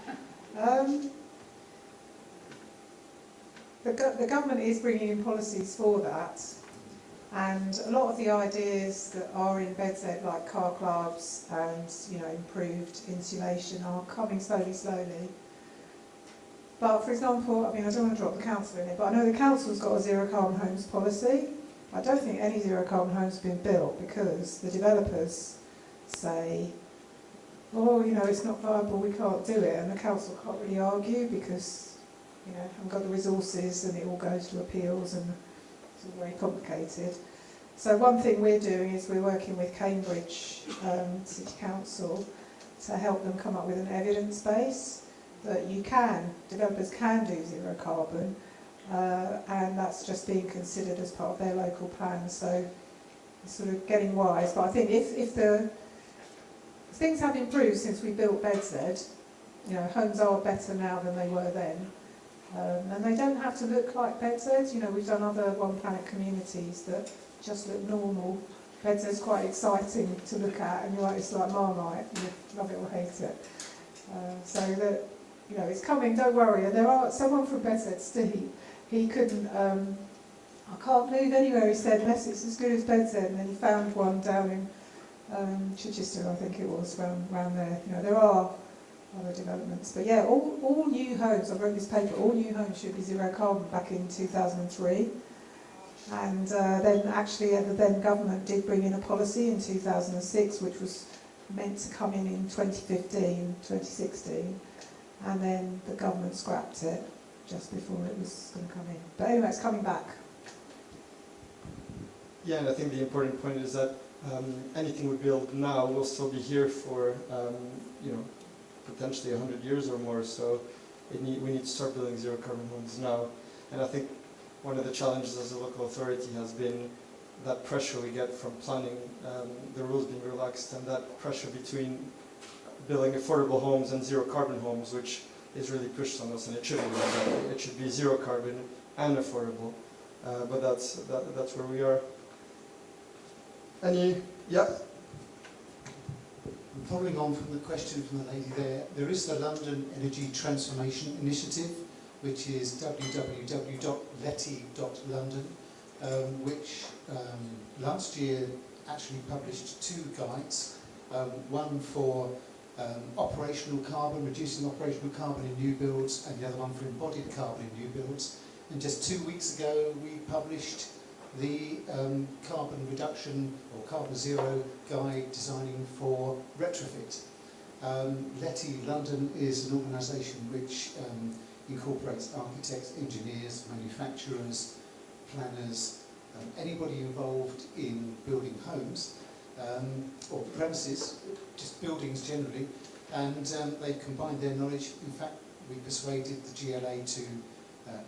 The government is bringing in policies for that, and a lot of the ideas that are in BedZ, like car clubs and improved insulation, are coming slowly. But for example, I don't want to drop the council in it, but I know the council's got a zero carbon homes policy. I don't think any zero carbon homes have been built because the developers say, oh, it's not viable, we can't do it, and the council can't really argue because haven't got the resources, and it all goes to appeals, and it's all very complicated. So one thing we're doing is we're working with Cambridge City Council to help them come up with an evidence base that developers can do zero carbon, and that's just being considered as part of their local plan. So it's sort of getting wise, but I think if things have improved since we built BedZ, homes are better now than they were then. And they don't have to look like BedZs. We've done other One Planet communities that just look normal. BedZ's quite exciting to look at, and it's like Marmite. You love it or hate it. So that it's coming. Don't worry. And there are someone from BedZ, Steve. He couldn't. I can't move anywhere. He said unless it's as good as BedZ. And then he found one down in Chichester, I think it was, around there. There are other developments. But yeah, all new homes, I wrote this paper, all new homes should be zero carbon back in 2003. And then actually the then government did bring in a policy in 2006 which was meant to come in 2015, 2016. And then the government scrapped it just before it was going to come in. But anyway, it's coming back.
Yeah, and I think the important point is that anything we build now will still be here for potentially 100 years or more, so we need to start building zero carbon homes now. And I think one of the challenges as a local authority has been that pressure we get from planning, the rules being relaxed, and that pressure between building affordable homes and zero carbon homes, which is really pushed on us, and it shouldn't be like that. It should be zero carbon and affordable, but that's where we are. Yeah?
Following on from the question from the lady there is the London Energy Transformation Initiative, which is www.letty.london, which last year actually published 2 guides, one for operational carbon, reducing operational carbon in new builds, and the other one for embodied carbon in new builds. And just 2 weeks ago we published the carbon reduction or carbon zero guide designing for retrofit. Letty London is an organisation which incorporates architects, engineers, manufacturers, planners, anybody involved in building homes or premises, just buildings generally, and they've combined their knowledge. In fact, we persuaded the GLA to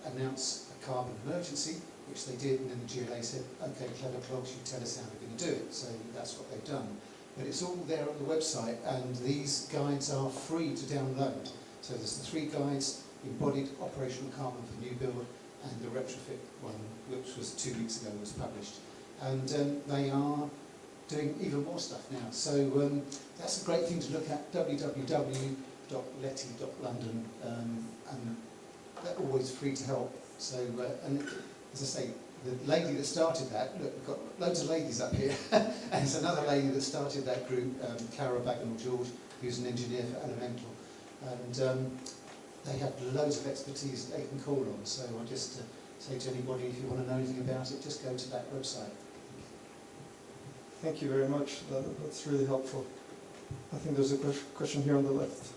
announce a carbon emergency, which they did, and then the GLA said, okay, clever clogs, you tell us how we're going to do it. So that's what they've done. But it's all there on the website, and these guides are free to download. So there's the 3 guides: embodied operational carbon for new build, and the retrofit one, which was 2 weeks ago, was published. And they are doing even more stuff now. So that's a great thing to look at, www.letty.london, and they're always free to help. So, and as I say, the lady that started that, look, we've got loads of ladies up here, and it's another lady that started that group, Clara Bagnall-George, who's an engineer for Elemental, and they have loads of expertise that they can call on. So I'll just say to anybody, if you want to know anything about it, just go to that website.
Thank you very much. That's really helpful. I think there's a question here on the left.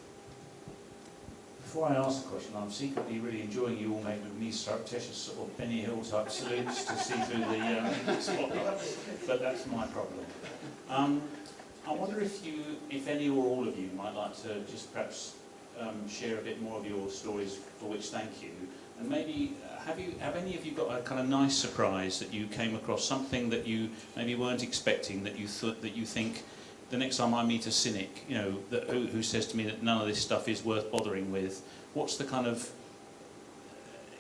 Before I ask the question, I'm secretly really enjoying you all making me surreptitious sort of Benny Hill type salutes to see through the spotlight, but that's my problem. I wonder if any or all of you might like to just perhaps share a bit more of your stories, for which thank you. And maybe have any of you got a kind of nice surprise that you came across, something that you maybe weren't expecting, that you thought, that you think the next time I meet a cynic, you know, who says to me that none of this stuff is worth bothering with, what's the kind of,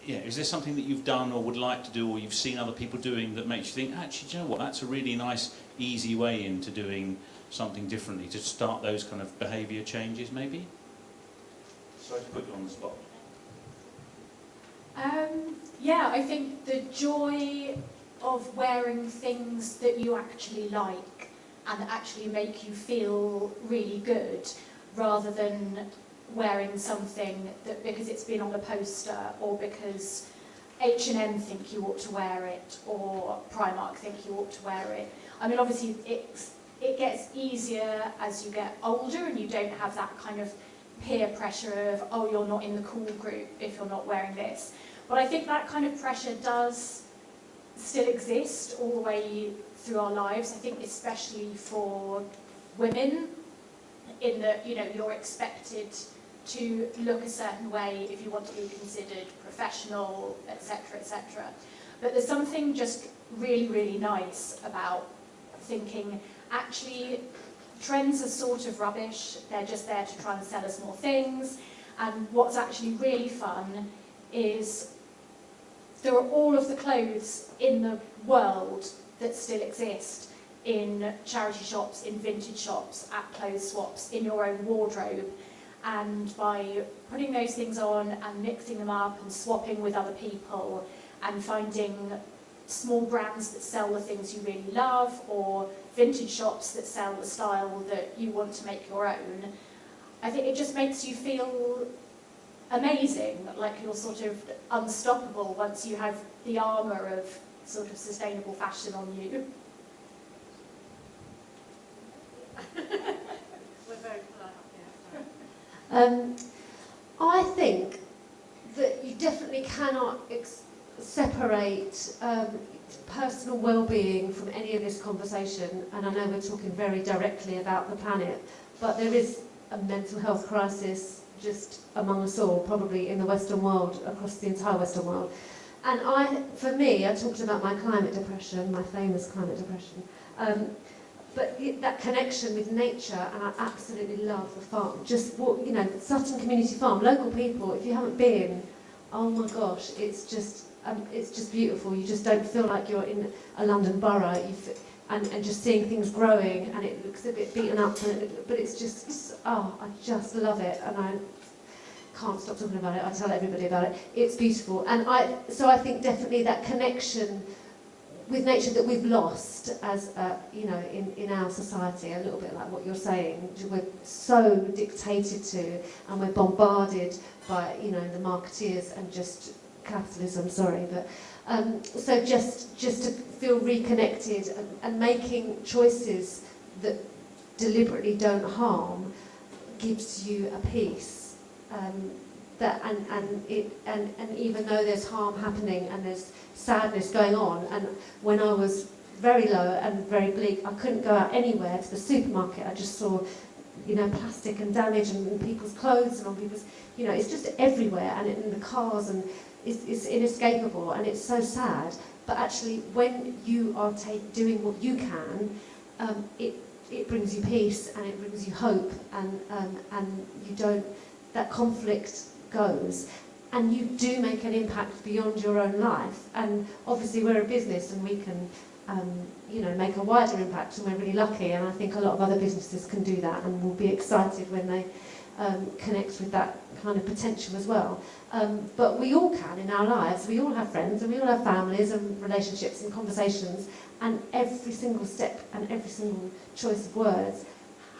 is there something that you've done or would like to do or you've seen other people doing that makes you think, actually, do you know what, that's a really nice, easy way into doing something differently, to start those kind of behaviour changes, maybe? Sorry to put you on the spot.
Yeah, I think the joy of wearing things that you actually like and that actually make you feel really good, rather than wearing something that because it's been on a poster or because H&M think you ought to wear it or Primark think you ought to wear it. I mean, obviously it gets easier as you get older and you don't have that kind of peer pressure of, oh, you're not in the cool group if you're not wearing this. But I think that kind of pressure does still exist all the way through our lives. I think especially for women, in that, you know, you're expected to look a certain way if you want to be considered professional, etc., etc. But there's something just really, really nice about thinking, actually, trends are sort of rubbish. They're just there to try and sell us more things. And what's actually really fun is there are all of the clothes in the world that still exist in charity shops, in vintage shops, at clothes swaps, in your own wardrobe. And by putting those things on and mixing them up and swapping with other people and finding small brands that sell the things you really love or vintage shops that sell the style that you want to make your own, I think it just makes you feel amazing, like you're sort of unstoppable once you have the armour of sort of sustainable fashion on you.
We're very polite, yeah.
I think that you definitely cannot separate personal well-being from any of this conversation, and I know we're talking very directly about the planet, but there is a mental health crisis just among us all, probably in the Western world, across the entire Western world. And for me, I talked about my climate depression, my famous climate depression, but that connection with nature, and I absolutely love the farm. Just, you know, Sutton Community Farm, local people, if you haven't been, oh my gosh, it's just beautiful. You just don't feel like you're in a London borough, and just seeing things growing, and it looks a bit beaten up, but it's just, oh, I just love it, and I can't stop talking about it. I tell everybody about it. It's beautiful, and so I think definitely that connection with nature that we've lost as you know, in our society, a little bit like what you're saying. We're so dictated to, and we're bombarded by, you know, the marketeers and just capitalism. Sorry, but so just to feel reconnected and making choices that deliberately don't harm gives you a peace. And even though there's harm happening and there's sadness going on, and when I was very low and very bleak, I couldn't go out anywhere to the supermarket. I just saw, you know, plastic and damage and people's clothes and on people's, you know, it's just everywhere, and in the cars, and it's inescapable, and it's so sad. But actually, when you are doing what you can, it brings you peace and it brings you hope, and you don't, that conflict goes, and you do make an impact beyond your own life. And obviously we're a business and we can you know, make a wider impact, and we're really lucky, and I think a lot of other businesses can do that and will be excited when they connect with that kind of potential as well. But we all can in our lives. We all have friends and we all have families and relationships and conversations, and every single step and every single choice of words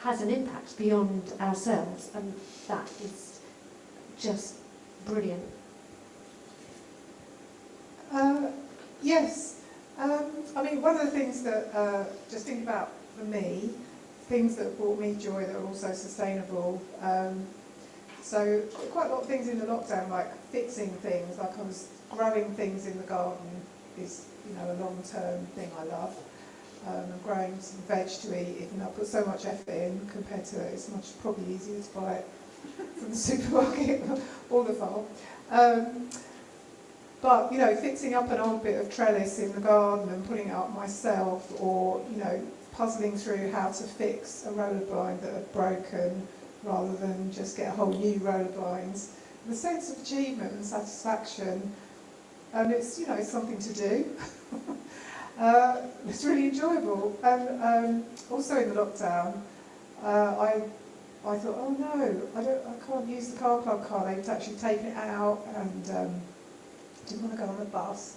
has an impact beyond ourselves, and that is just brilliant.
Yes. I mean, one of the things that, just think about for me, things that brought me joy that are also sustainable. So quite a lot of things in the lockdown, like fixing things, like I was growing things in the garden is, you know, a long-term thing I love. I'm growing some veg to eat, even though I put so much effort in compared to it's much probably easier to buy it from the supermarket or the farm. But, you know, fixing up an old bit of trellis in the garden and putting it up myself, or, you know, puzzling through how to fix a roller blind that had broken rather than just get a whole new roller blinds. The sense of achievement and satisfaction, and it's, you know, it's something to do. It's really enjoyable. And also in the lockdown, I thought, oh no, I can't use the car club car. They'd actually taken it out and didn't want to go on the bus.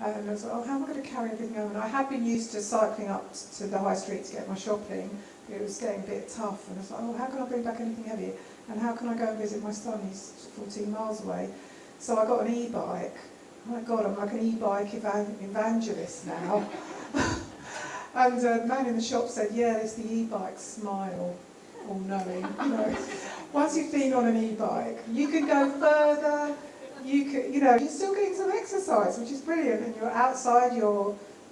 And I was like, oh, how am I going to carry everything over? And I had been used to cycling up to the high street to get my shopping. It was getting a bit tough. And I was like, oh, how can I bring back anything heavy? And how can I go and visit my son? He's 14 miles away. So I got an e-bike. Oh my God, I'm like an e-bike evangelist now. And the man in the shop said, yeah, it's the e-bike smile, all knowing. You know, once you've been on an e-bike, you can go further. You can, you know, you're still getting some exercise, which is brilliant. And you're outside.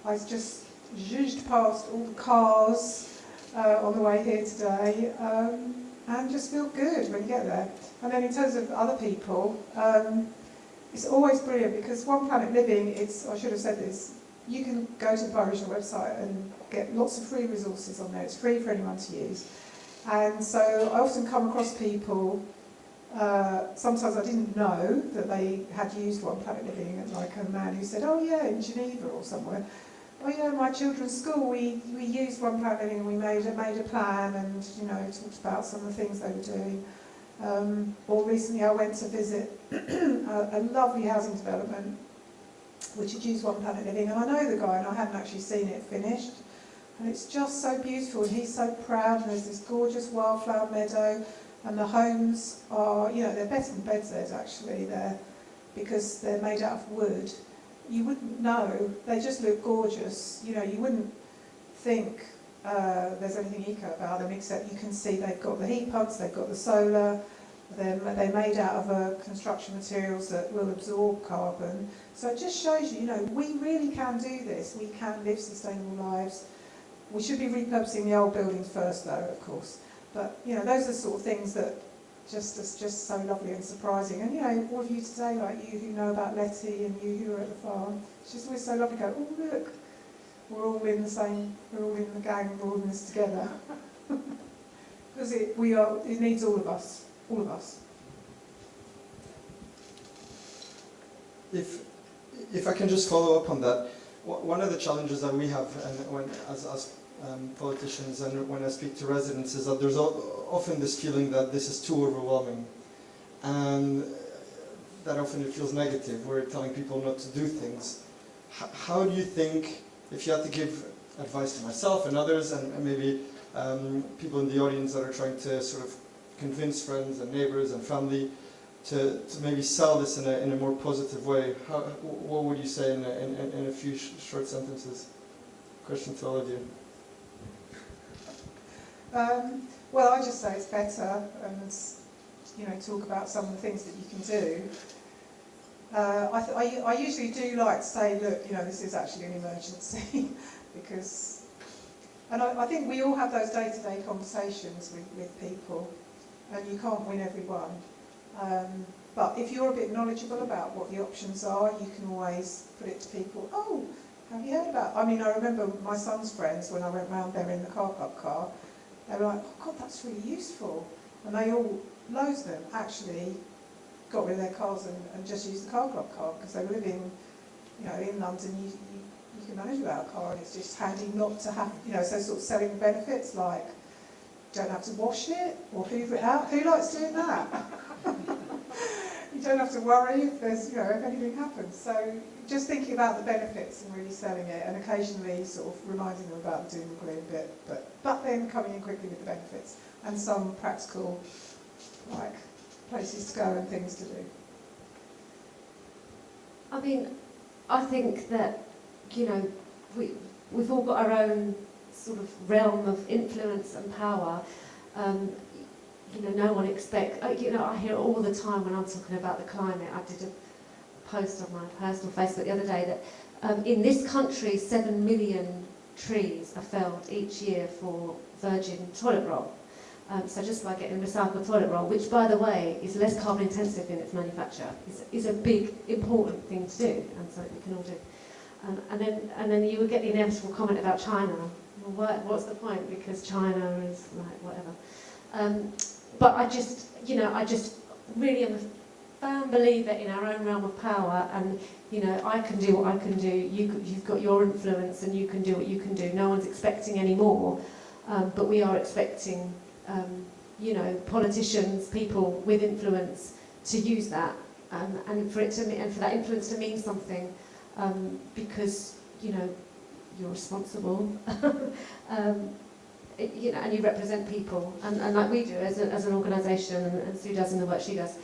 I just zhuzhed past all the cars on the way here today, and just feel good when you get there. And then in terms of other people, it's always brilliant because One Planet Living, I should have said this, you can go to the Bioregional website and get lots of free resources on there. It's free for anyone to use. And so I often come across people, sometimes I didn't know that they had used One Planet Living, and like a man who said, oh yeah, in Geneva or somewhere, oh yeah, my children's school, we used One Planet Living and we made a plan and, you know, talked about some of the things they were doing. Or recently I went to visit a lovely housing development which had used One Planet Living, and I know the guy and I hadn't actually seen it finished, and it's just so beautiful and he's so proud, and there's this gorgeous wildflower meadow, and the homes are, you know, they're better than beds actually, because they're made out of wood. You wouldn't know, they just look gorgeous, you know, you wouldn't think there's anything eco about them, except you can see they've got the heat pumps, they've got the solar, they're made out of construction materials that will absorb carbon. So it just shows you, you know, we really can do this. We can live sustainable lives. We should be repurposing the old buildings first, though, of course. But, you know, those are the sort of things that just so lovely and surprising. And, you know, all of you today, like you who know about Letty and you who are at the farm, it's just always so lovely to go, oh, look, we're all in the gang, we're all in this together. Because it needs all of us. All of us.
If I can just follow up on that, one of the challenges that we have, and as politicians and when I speak to residents, is that there's often this feeling that this is too overwhelming, and that often it feels negative. We're telling people not to do things. How do you think, if you had to give advice to myself and others, and maybe people in the audience that are trying to sort of convince friends and neighbours and family to maybe sell this in a more positive way, what would you say in a few short sentences? Question to all of you.
Well, I just say it's better, and, you know, talk about some of the things that you can do. I usually do like to say, look, you know, this is actually an emergency, because, and I think we all have those day-to-day conversations with people, and you can't win everyone. But if you're a bit knowledgeable about what the options are, you can always put it to people, oh, have you heard about, I mean, I remember my son's friends, when I went round there in the car club car, they were like, oh God, that's really useful. And they all, loads of them, actually got rid of their cars and just used the car club car, because they were living, you know, in London, you can manage without a car, and it's just handy not to have, you know, so sort of selling the benefits, like, don't have to wash it or hoover it out. Who likes doing that? You don't have to worry if there's, you know, if anything happens. So just thinking about the benefits and really selling it, and occasionally sort of reminding them about the doom and gloom bit, but then coming in quickly with the benefits and some practical, like, places to go and things to do.
I mean, I think that, you know, we've all got our own sort of realm of influence and power. You know, no one expects, you know, I hear all the time when I'm talking about the climate. I did a post on my personal Facebook the other day that in this country 7 million trees are felled each year for virgin toilet roll. So just by getting recycled toilet roll, which by the way is less carbon intensive in its manufacture, is a big important thing to do, and something we can all do. And then you would get the inevitable comment about China. Well, what's the point? Because China is like whatever. But I just really am a firm believer in our own realm of power, and I can do what I can do. You've got your influence, and you can do what you can do. No one's expecting any more, but we are expecting, politicians, people with influence, to use that, and for that influence to mean something, because you're responsible, and you represent people, and like we do as an organisation, and Sue does in the work she does.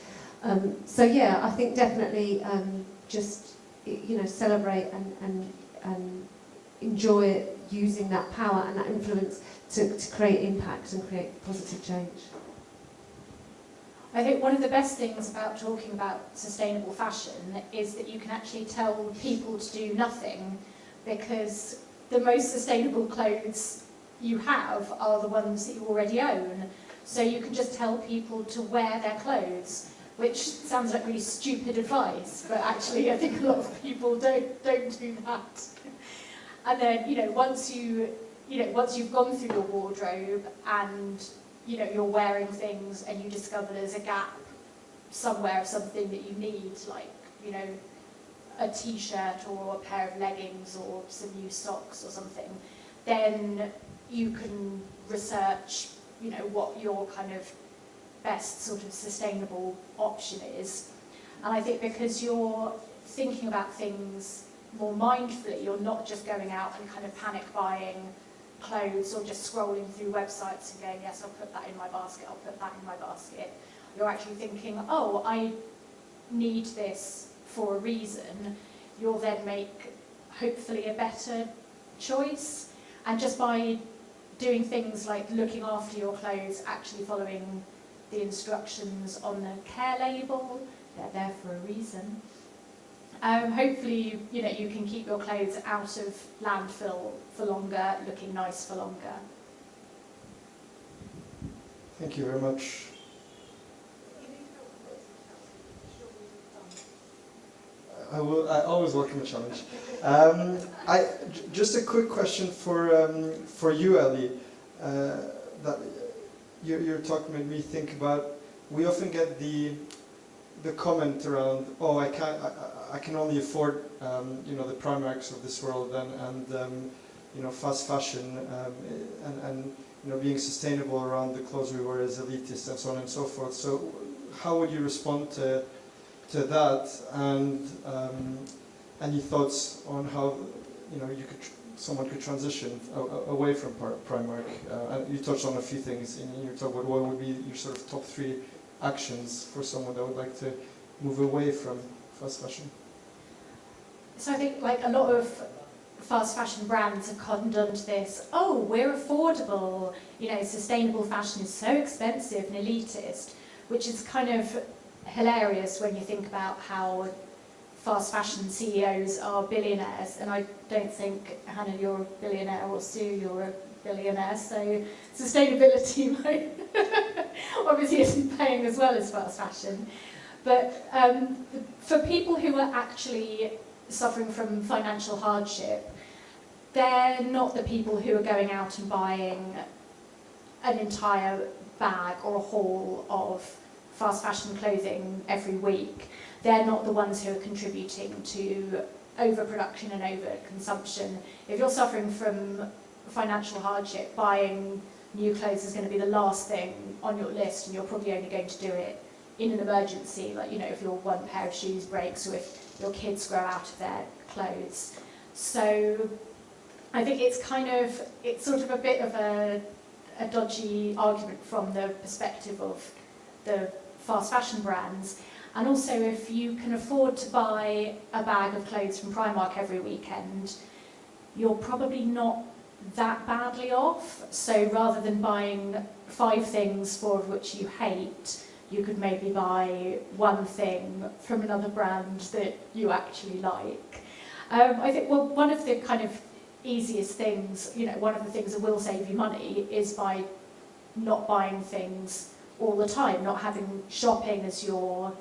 So yeah, I think definitely just celebrate and enjoy using that power and that influence to create impact and create positive change.
I think one of the best things about talking about sustainable fashion is that you can actually tell people to do nothing, because the most sustainable clothes you have are the ones that you already own. So you can just tell people to wear their clothes, which sounds like really stupid advice, but actually I think a lot of people don't do that. And then, once you've gone through your wardrobe and you're wearing things and you discover there's a gap somewhere of something that you need, like, a t-shirt or a pair of leggings or some new socks or something, then you can research, what your kind of best sort of sustainable option is. And I think because you're thinking about things more mindfully, you're not just going out and kind of panic buying clothes or just scrolling through websites and going, yes, I'll put that in my basket, I'll put that in my basket. You're actually thinking, oh, I need this for a reason. You'll then make, hopefully, a better choice. And just by doing things like looking after your clothes, actually following the instructions on the care label, they're there for a reason. Hopefully, you can keep your clothes out of landfill for longer, looking nice for longer.
Thank you very much. I always welcome a challenge. Just a quick question for you, Elly. That your talk made me think about. We often get the comment around, oh, I can only afford the Primarks of this world and fast fashion and being sustainable around the clothes we wear as elitist and so on and so forth. So how would you respond to that, and any thoughts on how someone could transition away from Primark? You touched on a few things in your talk, but what would be your sort of top 3 actions for someone that would like to move away from fast fashion?
So I think like a lot of fast fashion brands have cottoned onto this, oh, we're affordable, sustainable fashion is so expensive and elitist, which is kind of hilarious when you think about how fast fashion CEOs are billionaires, and I don't think, Hannah, you're a billionaire, or Sue, you're a billionaire, so sustainability obviously isn't paying as well as fast fashion. But for people who are actually suffering from financial hardship, they're not the people who are going out and buying an entire bag or a haul of fast fashion clothing every week. They're not the ones who are contributing to overproduction and overconsumption. If you're suffering from financial hardship, buying new clothes is going to be the last thing on your list, and you're probably only going to do it in an emergency, like if your one pair of shoes breaks or if your kids grow out of their clothes. So I think it's sort of a bit of a dodgy argument from the perspective of the fast fashion brands. And also, if you can afford to buy a bag of clothes from Primark every weekend, you're probably not that badly off. So rather than buying 5 things, 4 of which you hate, you could maybe buy 1 thing from another brand that you actually like. I think, well, one of the kind of easiest things, one of the things that will save you money is by not buying things all the time, not having shopping as your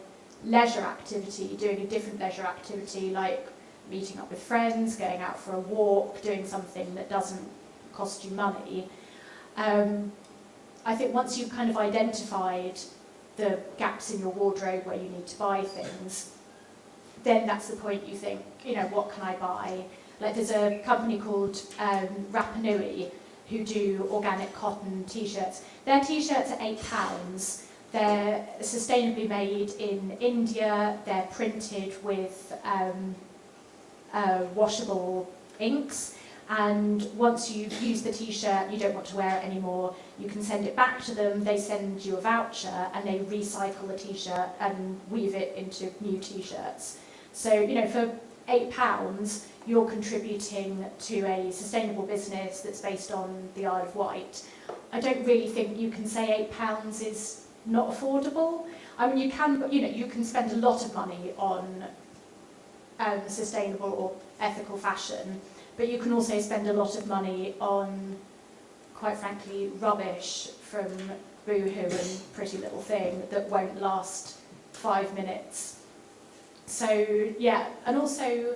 leisure activity, doing a different leisure activity like meeting up with friends, going out for a walk, doing something that doesn't cost you money. I think once you've kind of identified the gaps in your wardrobe where you need to buy things, then that's the point you think, you know, what can I buy? Like there's a company called Rapa Nui who do organic cotton t-shirts. Their t-shirts are £8. They're sustainably made in India. They're printed with washable inks. And once you've used the t-shirt, you don't want to wear it anymore, you can send it back to them, they send you a voucher, and they recycle the t-shirt and weave it into new t-shirts. So, you know, for £8, you're contributing to a sustainable business that's based on the Isle of Wight. I don't really think you can say £8 is not affordable. I mean, you can, but, you know, you can spend a lot of money on sustainable or ethical fashion, but you can also spend a lot of money on, quite frankly, rubbish from Boohoo and Pretty Little Thing that won't last 5 minutes. So, yeah, and also,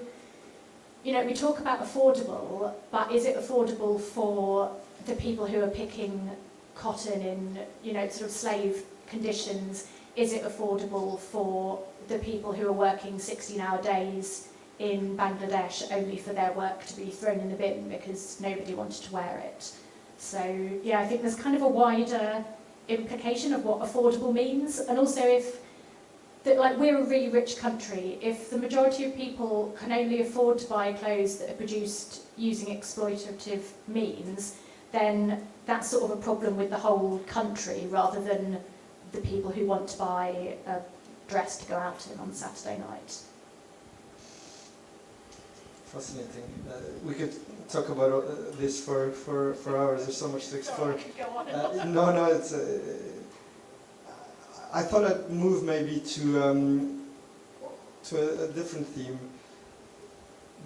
you know, we talk about affordable, but is it affordable for the people who are picking cotton in, you know, sort of slave conditions? Is it affordable for the people who are working 16-hour days in Bangladesh only for their work to be thrown in the bin because nobody wanted to wear it? So, yeah, I think there's kind of a wider implication of what affordable means, and also if, like, we're a really rich country, if the majority of people can only afford to buy clothes that are produced using exploitative means, then that's sort of a problem with the whole country rather than the people who want to buy a dress to go out in on Saturday night.
Fascinating. We could talk about this for hours. There's so much to explore. No, it's. I thought I'd move maybe to a different theme.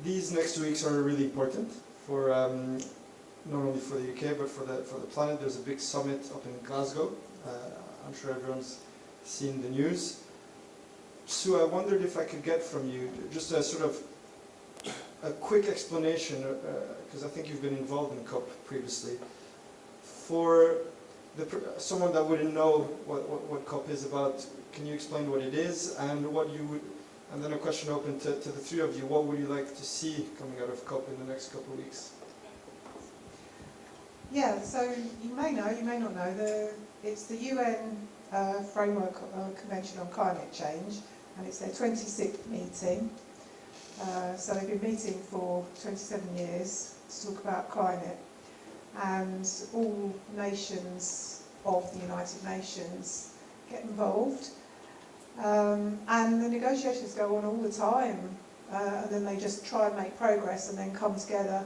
These next 2 weeks are really important for not only for the UK but for the planet. There's a big summit up in Glasgow. I'm sure everyone's seen the news. Sue, I wondered if I could get from you just a sort of a quick explanation, because I think you've been involved in COP previously. For someone that wouldn't know what COP is about, can you explain what it is and what you would? And then a question open to the three of you: what would you like to see coming out of COP in the next couple of weeks?
Yeah, so you may know, you may not know, it's the UN Framework Convention on Climate Change, and it's their 26th meeting. So they've been meeting for 27 years to talk about climate, and all nations of the United Nations get involved. And the negotiations go on all the time, and then they just try and make progress and then come together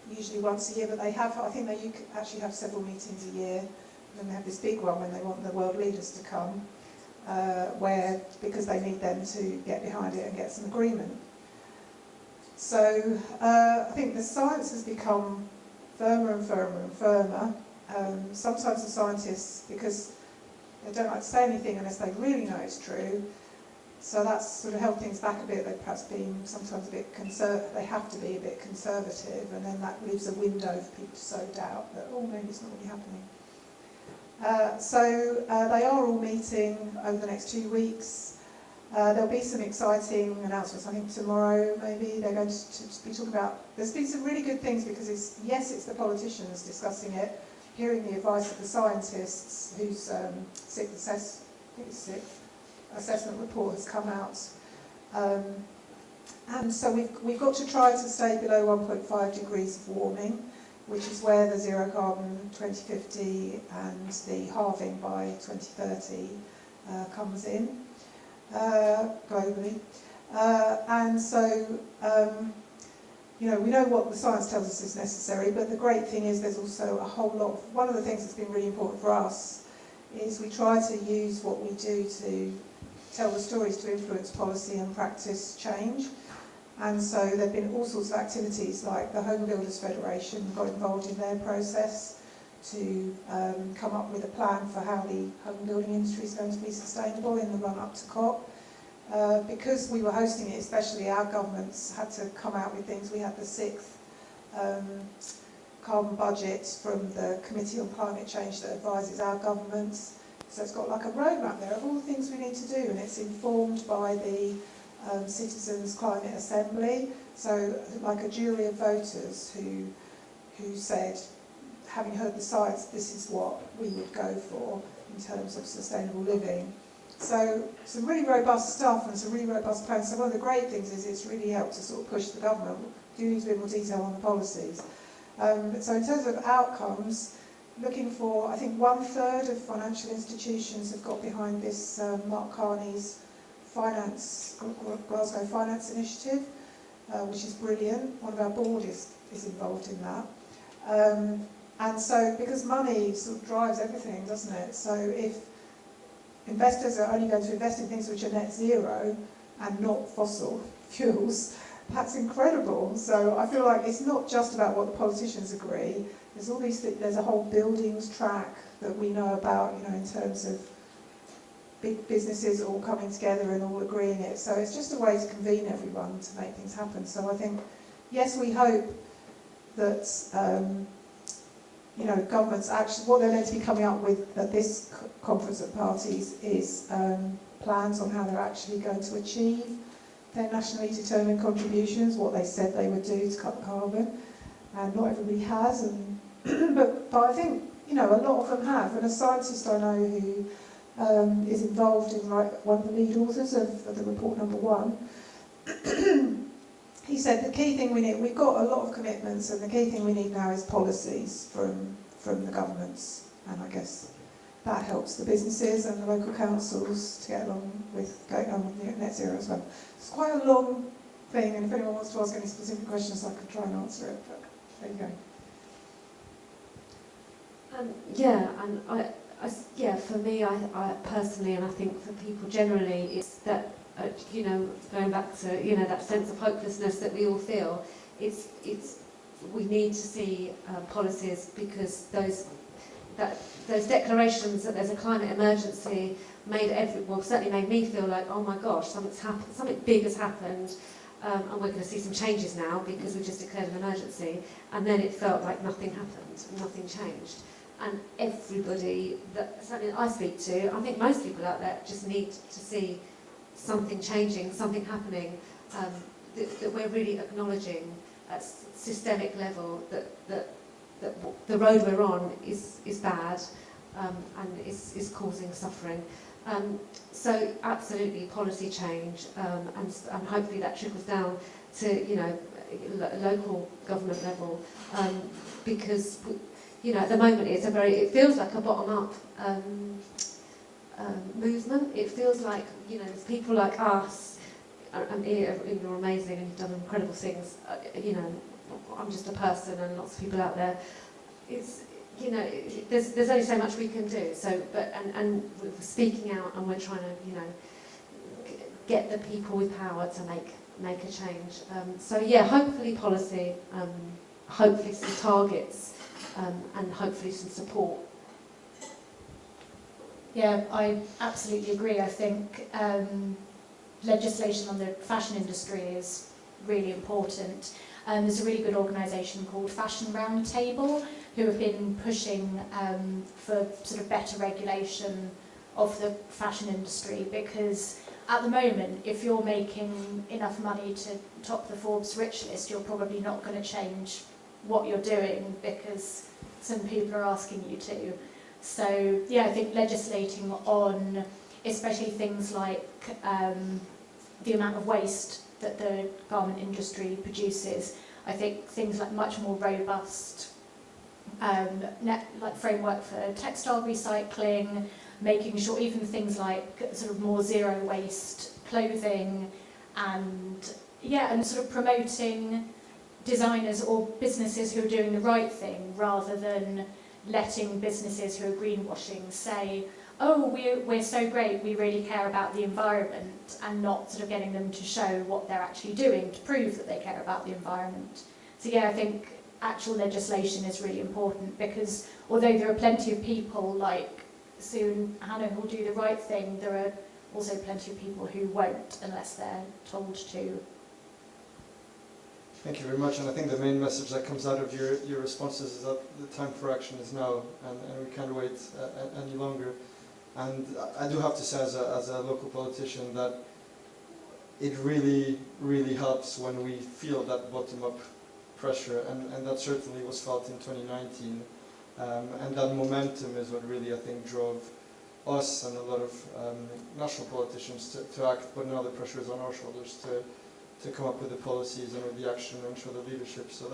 usually once a year, but they have, I think they actually have several meetings a year, and then they have this big one when they want the world leaders to come, because they need them to get behind it and get some agreement. So I think the science has become firmer and firmer and firmer. Sometimes the scientists, because they don't like to say anything unless they really know it's true, so that's sort of held things back a bit. They've perhaps been sometimes a bit they have to be a bit conservative, and then that leaves a window for people to sow doubt that, oh, maybe it's not really happening. So they are all meeting over the next 2 weeks. There'll be some exciting announcements, I think tomorrow maybe. They're going to be talking about, there's been some really good things because it's the politicians discussing it, hearing the advice of the scientists whose sixth assessment report has come out. And so we've got to try to stay below 1.5 degrees of warming, which is where the zero carbon 2050 and the halving by 2030 comes in globally. And so, you know, we know what the science tells us is necessary, but the great thing is there's also a whole lot one of the things that's been really important for us is we try to use what we do to tell the stories to influence policy and practice change. And so there have been all sorts of activities, like the Home Builders Federation got involved in their process to come up with a plan for how the home building industry is going to be sustainable in the run-up to COP. because we were hosting it, especially our governments had to come out with things. We had the 6th carbon budget from the Committee on Climate Change that advises our governments. So it's got like a roadmap there of all the things we need to do, and it's informed by the Citizens' Climate Assembly. So like a jury of voters who said, having heard the science, this is what we would go for in terms of sustainable living. So some really robust stuff and some really robust plans. So one of the great things is it's really helped to sort of push the government. We do need a bit more detail on the policies. So in terms of outcomes, looking for, I think 1/3 of financial institutions have got behind this Mark Carney's Glasgow Finance Initiative, which is brilliant. One of our board is involved in that. And so, because money sort of drives everything, doesn't it? So if investors are only going to invest in things which are net zero and not fossil fuels, that's incredible. So I feel like it's not just about what the politicians agree. There's all these things, there's a whole buildings track that we know about, you know, in terms of big businesses all coming together and all agreeing it. So it's just a way to convene everyone to make things happen. So I think, yes, we hope that you know, governments actually, what they're going to be coming up with at this conference of parties is plans on how they're actually going to achieve their nationally determined contributions, what they said they would do to cut carbon, and not everybody has. And but I think, you know, a lot of them have. And a scientist I know who is involved in one of the lead authors of the report number 1. He said the key thing we need, we've got a lot of commitments, and the key thing we need now is policies from the governments. And I guess that helps the businesses and the local councils to get along with going on with net zero as well. It's quite a long thing, and if anyone wants to ask any specific questions, I could try and answer it, but there you go.
Yeah, and for me, I personally, and I think for people generally, it's that, you know, going back to, you know, that sense of hopelessness that we all feel. We need to see policies, because those declarations that there's a climate emergency certainly made me feel like, oh my gosh, something's happened, something big has happened, and we're going to see some changes now because we've just declared an emergency. And then it felt like nothing happened, nothing changed. And everybody that certainly I speak to, I think most people out there just need to see something changing, something happening, that we're really acknowledging at systemic level that the road we're on is bad, and is causing suffering. So absolutely policy change, and hopefully that trickles down to, you know, local government level, because you know, at the moment it feels like a bottom-up movement. It feels like, you know, there's people like us, and you're amazing and you've done incredible things. You know, I'm just a person, and lots of people out there. It's, you know, there's only so much we can do. So, and we're speaking out, and we're trying to, you know, get the people with power to make a change. So yeah, hopefully policy, hopefully some targets, and hopefully some support.
Yeah, I absolutely agree. I think legislation on the fashion industry is really important. There's a really good organisation called Fashion Roundtable who have been pushing for sort of better regulation of the fashion industry, because at the moment, if you're making enough money to top the Forbes rich list, you're probably not going to change what you're doing because some people are asking you to. So yeah, I think legislating on especially things like the amount of waste that the garment industry produces, I think things like much more robust like framework for textile recycling, making sure even things like sort of more zero waste clothing, and yeah, and sort of promoting designers or businesses who are doing the right thing rather than letting businesses who are greenwashing say, oh, we're so great, we really care about the environment, and not sort of getting them to show what they're actually doing to prove that they care about the environment. So yeah, I think actual legislation is really important, because although there are plenty of people like Sue and Hannah who will do the right thing, there are also plenty of people who won't unless they're told to.
Thank you very much, and I think the main message that comes out of your responses is that the time for action is now, and we can't wait any longer. And I do have to say, as a local politician, that it really, really helps when we feel that bottom-up pressure, and that certainly was felt in 2019. And that momentum is what really, I think, drove us and a lot of national politicians to act, but now the pressure is on our shoulders to come up with the policies and with the action and show the leadership. So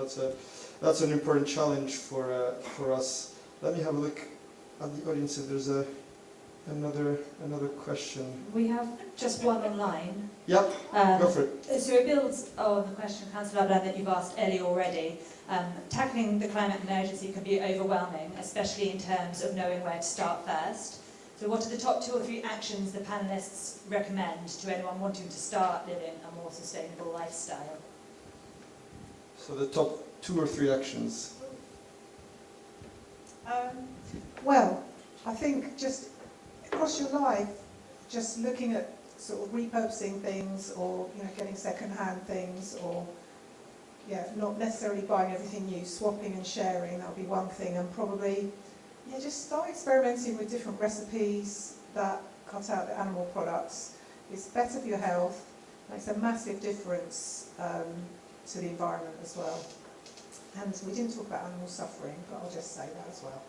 that's an important challenge for us. Let me have a look at the audience if there's another question.
We have just one online.
Yep, go for it.
So it builds on the question, Councillor Abellan, that you've asked Elly already. Tackling the climate emergency can be overwhelming, especially in terms of knowing where to start first. So what are the top 2 or 3 actions the panellists recommend to anyone wanting to start living a more sustainable lifestyle?
So the top 2 or 3 actions.
Well, I think just across your life, just looking at sort of repurposing things, or getting second-hand things, or not necessarily buying everything new, swapping and sharing, that would be one thing, and probably just start experimenting with different recipes that cut out the animal products. It's better for your health, makes a massive difference to the environment as well. And we didn't talk about animal suffering, but I'll just say that as well.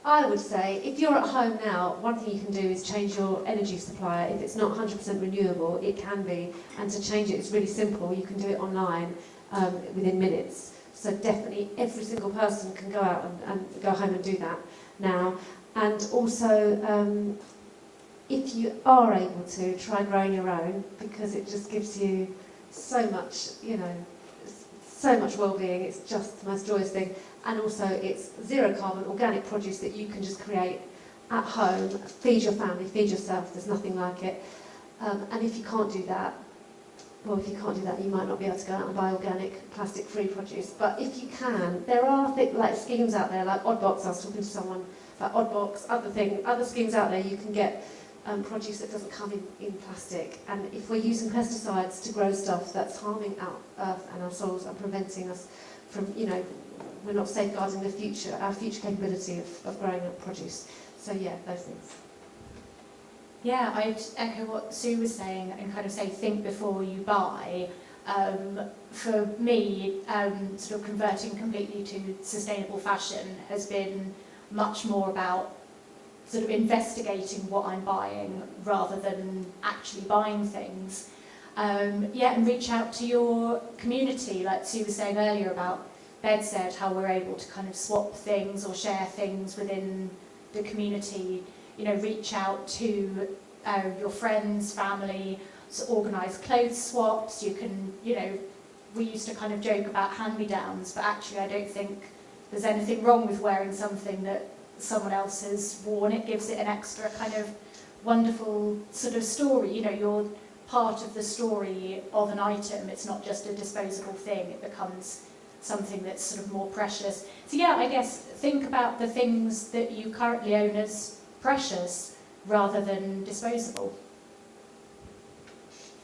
I would say, if you're at home now, one thing you can do is change your energy supplier. If it's not 100% renewable, it can be. And to change it is really simple. You can do it online within minutes. So definitely every single person can go out and go home and do that now. And also, if you are able to, try growing your own, because it just gives you so much, so much well-being. It's just the most joyous thing. And also it's zero carbon, organic produce that you can just create at home, feed your family, feed yourself. There's nothing like it. And if you can't do that, you might not be able to go out and buy organic, plastic-free produce. But if you can, there are schemes out there, like Oddbox. I was talking to someone about Oddbox, other schemes out there. You can get produce that doesn't come in plastic. And if we're using pesticides to grow stuff that's harming our earth and our soils and preventing us from, we're not safeguarding our future capability of growing up produce. So those things.
Yeah, I'd echo what Sue was saying and kind of say think before you buy. For me, sort of converting completely to sustainable fashion has been much more about sort of investigating what I'm buying rather than actually buying things. And reach out to your community, like Sue was saying earlier about Bedstead, how we're able to kind of swap things or share things within the community. Reach out to your friends, family, organise clothes swaps. You can, we used to kind of joke about hand-me-downs, but actually I don't think there's anything wrong with wearing something that someone else has worn. It gives it an extra kind of wonderful sort of story. You're part of the story of an item. It's not just a disposable thing. It becomes something that's sort of more precious. So I guess think about the things that you currently own as precious rather than disposable.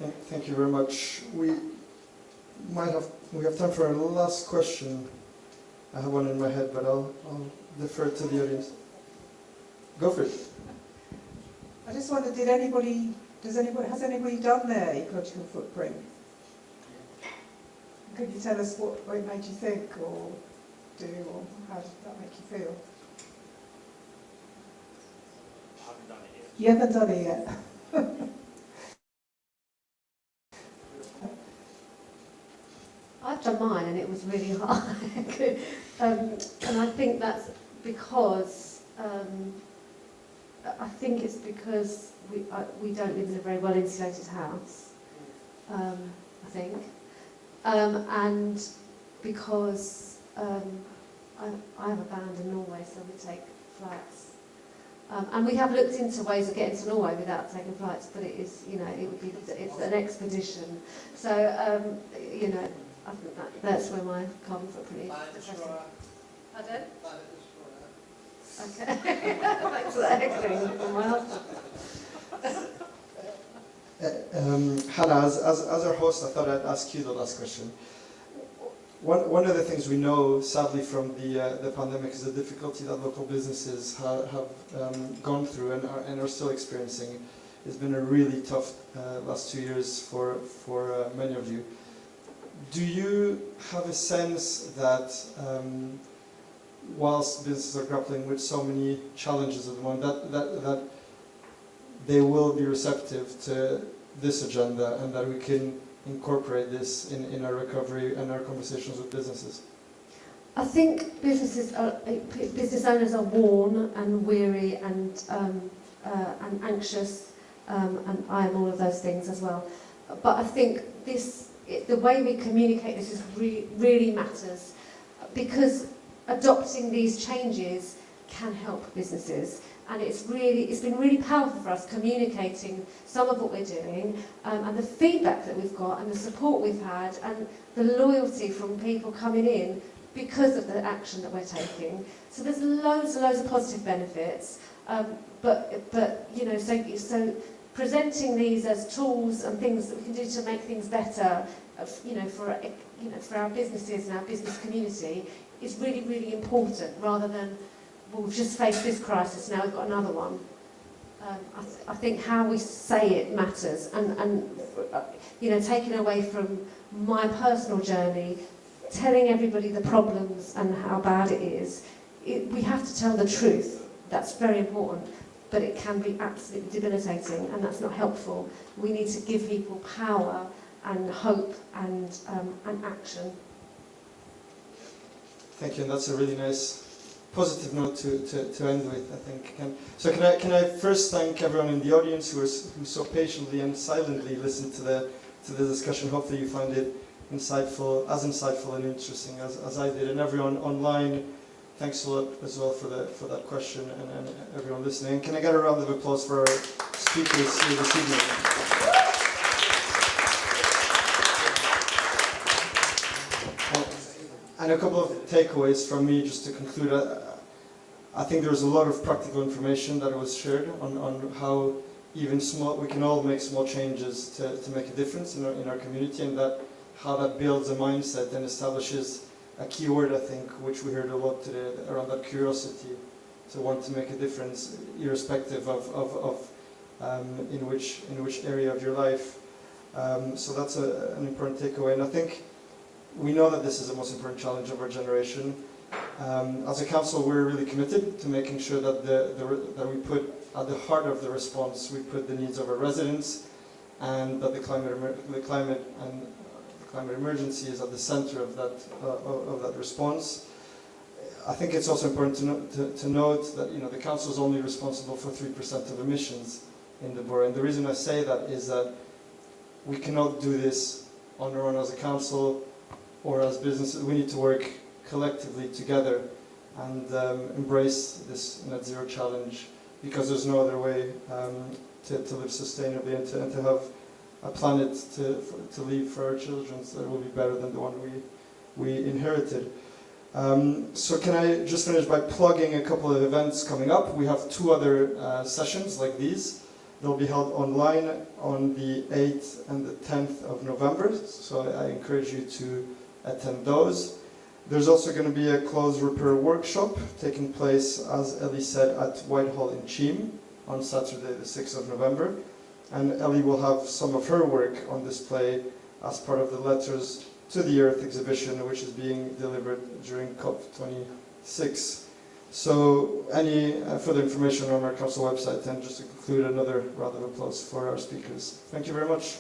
Thank you very much. We have time for a last question. I have one in my head, but I'll defer to the audience. Go for it.
I just wondered, has anybody done their ecological footprint? Could you tell us what it made you think or do, or how did that make you feel?
I haven't done it yet.
You haven't done it yet?
I've done mine and it was really hard. And I think that's because, it's because we don't live in a very well insulated house, I think. And because I have a band in Norway, so we take flights. And we have looked into ways of getting to Norway without taking flights, but it is, it's an expedition. So, I think that's where my carbon footprint is. Pardon? Okay. Thanks for that echoing from my husband.
Hannah, as our host, I thought I'd ask you the last question. One of the things we know, sadly, from the pandemic is the difficulty that local businesses have gone through and are still experiencing. It's been a really tough last 2 years for many of you. Do you have a sense that whilst businesses are grappling with so many challenges at the moment, that they will be receptive to this agenda and that we can incorporate this in our recovery and our conversations with businesses?
I think business owners are worn and weary and anxious, and I am all of those things as well. But I think the way we communicate this really matters, because adopting these changes can help businesses. And it's been really powerful for us communicating some of what we're doing, and the feedback that we've got and the support we've had and the loyalty from people coming in because of the action that we're taking. So there's loads and loads of positive benefits, but you know, so presenting these as tools and things that we can do to make things better, for our businesses and our business community is really, really important, rather than, well, we've just faced this crisis, now we've got another one. I think how we say it matters, and taking away from my personal journey, telling everybody the problems and how bad it is, we have to tell the truth. That's very important, but it can be absolutely debilitating, and that's not helpful. We need to give people power and hope and action.
Thank you, and that's a really nice positive note to end with, I think. Can I first thank everyone in the audience who so patiently and silently listened to the discussion. Hopefully you find it as insightful and interesting as I did, and everyone online. Thanks a lot as well for that question, and everyone listening. Can I get a round of applause for our speakers here this evening? And a couple of takeaways from me just to conclude. I think there's a lot of practical information that was shared on how even we can all make small changes to make a difference in our community, and how that builds a mindset and establishes a key word, I think, which we heard a lot today, around that curiosity, to want to make a difference irrespective of in which area of your life. So that's an important takeaway, and I think we know that this is the most important challenge of our generation. As a council, we're really committed to making sure that that we put at the heart of the response, we put the needs of our residents, and that the climate emergency is at the center of that response. I think it's also important to note that the council is only responsible for 3% of emissions in the borough, and the reason I say that is that we cannot do this on our own as a council or as businesses. We need to work collectively together and embrace this net zero challenge, because there's no other way to live sustainably and to have a planet to leave for our children that will be better than the one we inherited. So can I just finish by plugging a couple of events coming up? We have 2 other sessions like these. They'll be held online on the 8th and the 10th of November, so I encourage you to attend those. There's also going to be a clothes repair workshop taking place, as Elly said, at Whitehall in Cheam on Saturday the 6th of November. And Elly will have some of her work on display as part of the Letters to the Earth exhibition, which is being delivered during COP26. So any further information on our council website, and just to conclude, another round of applause for our speakers. Thank you very much.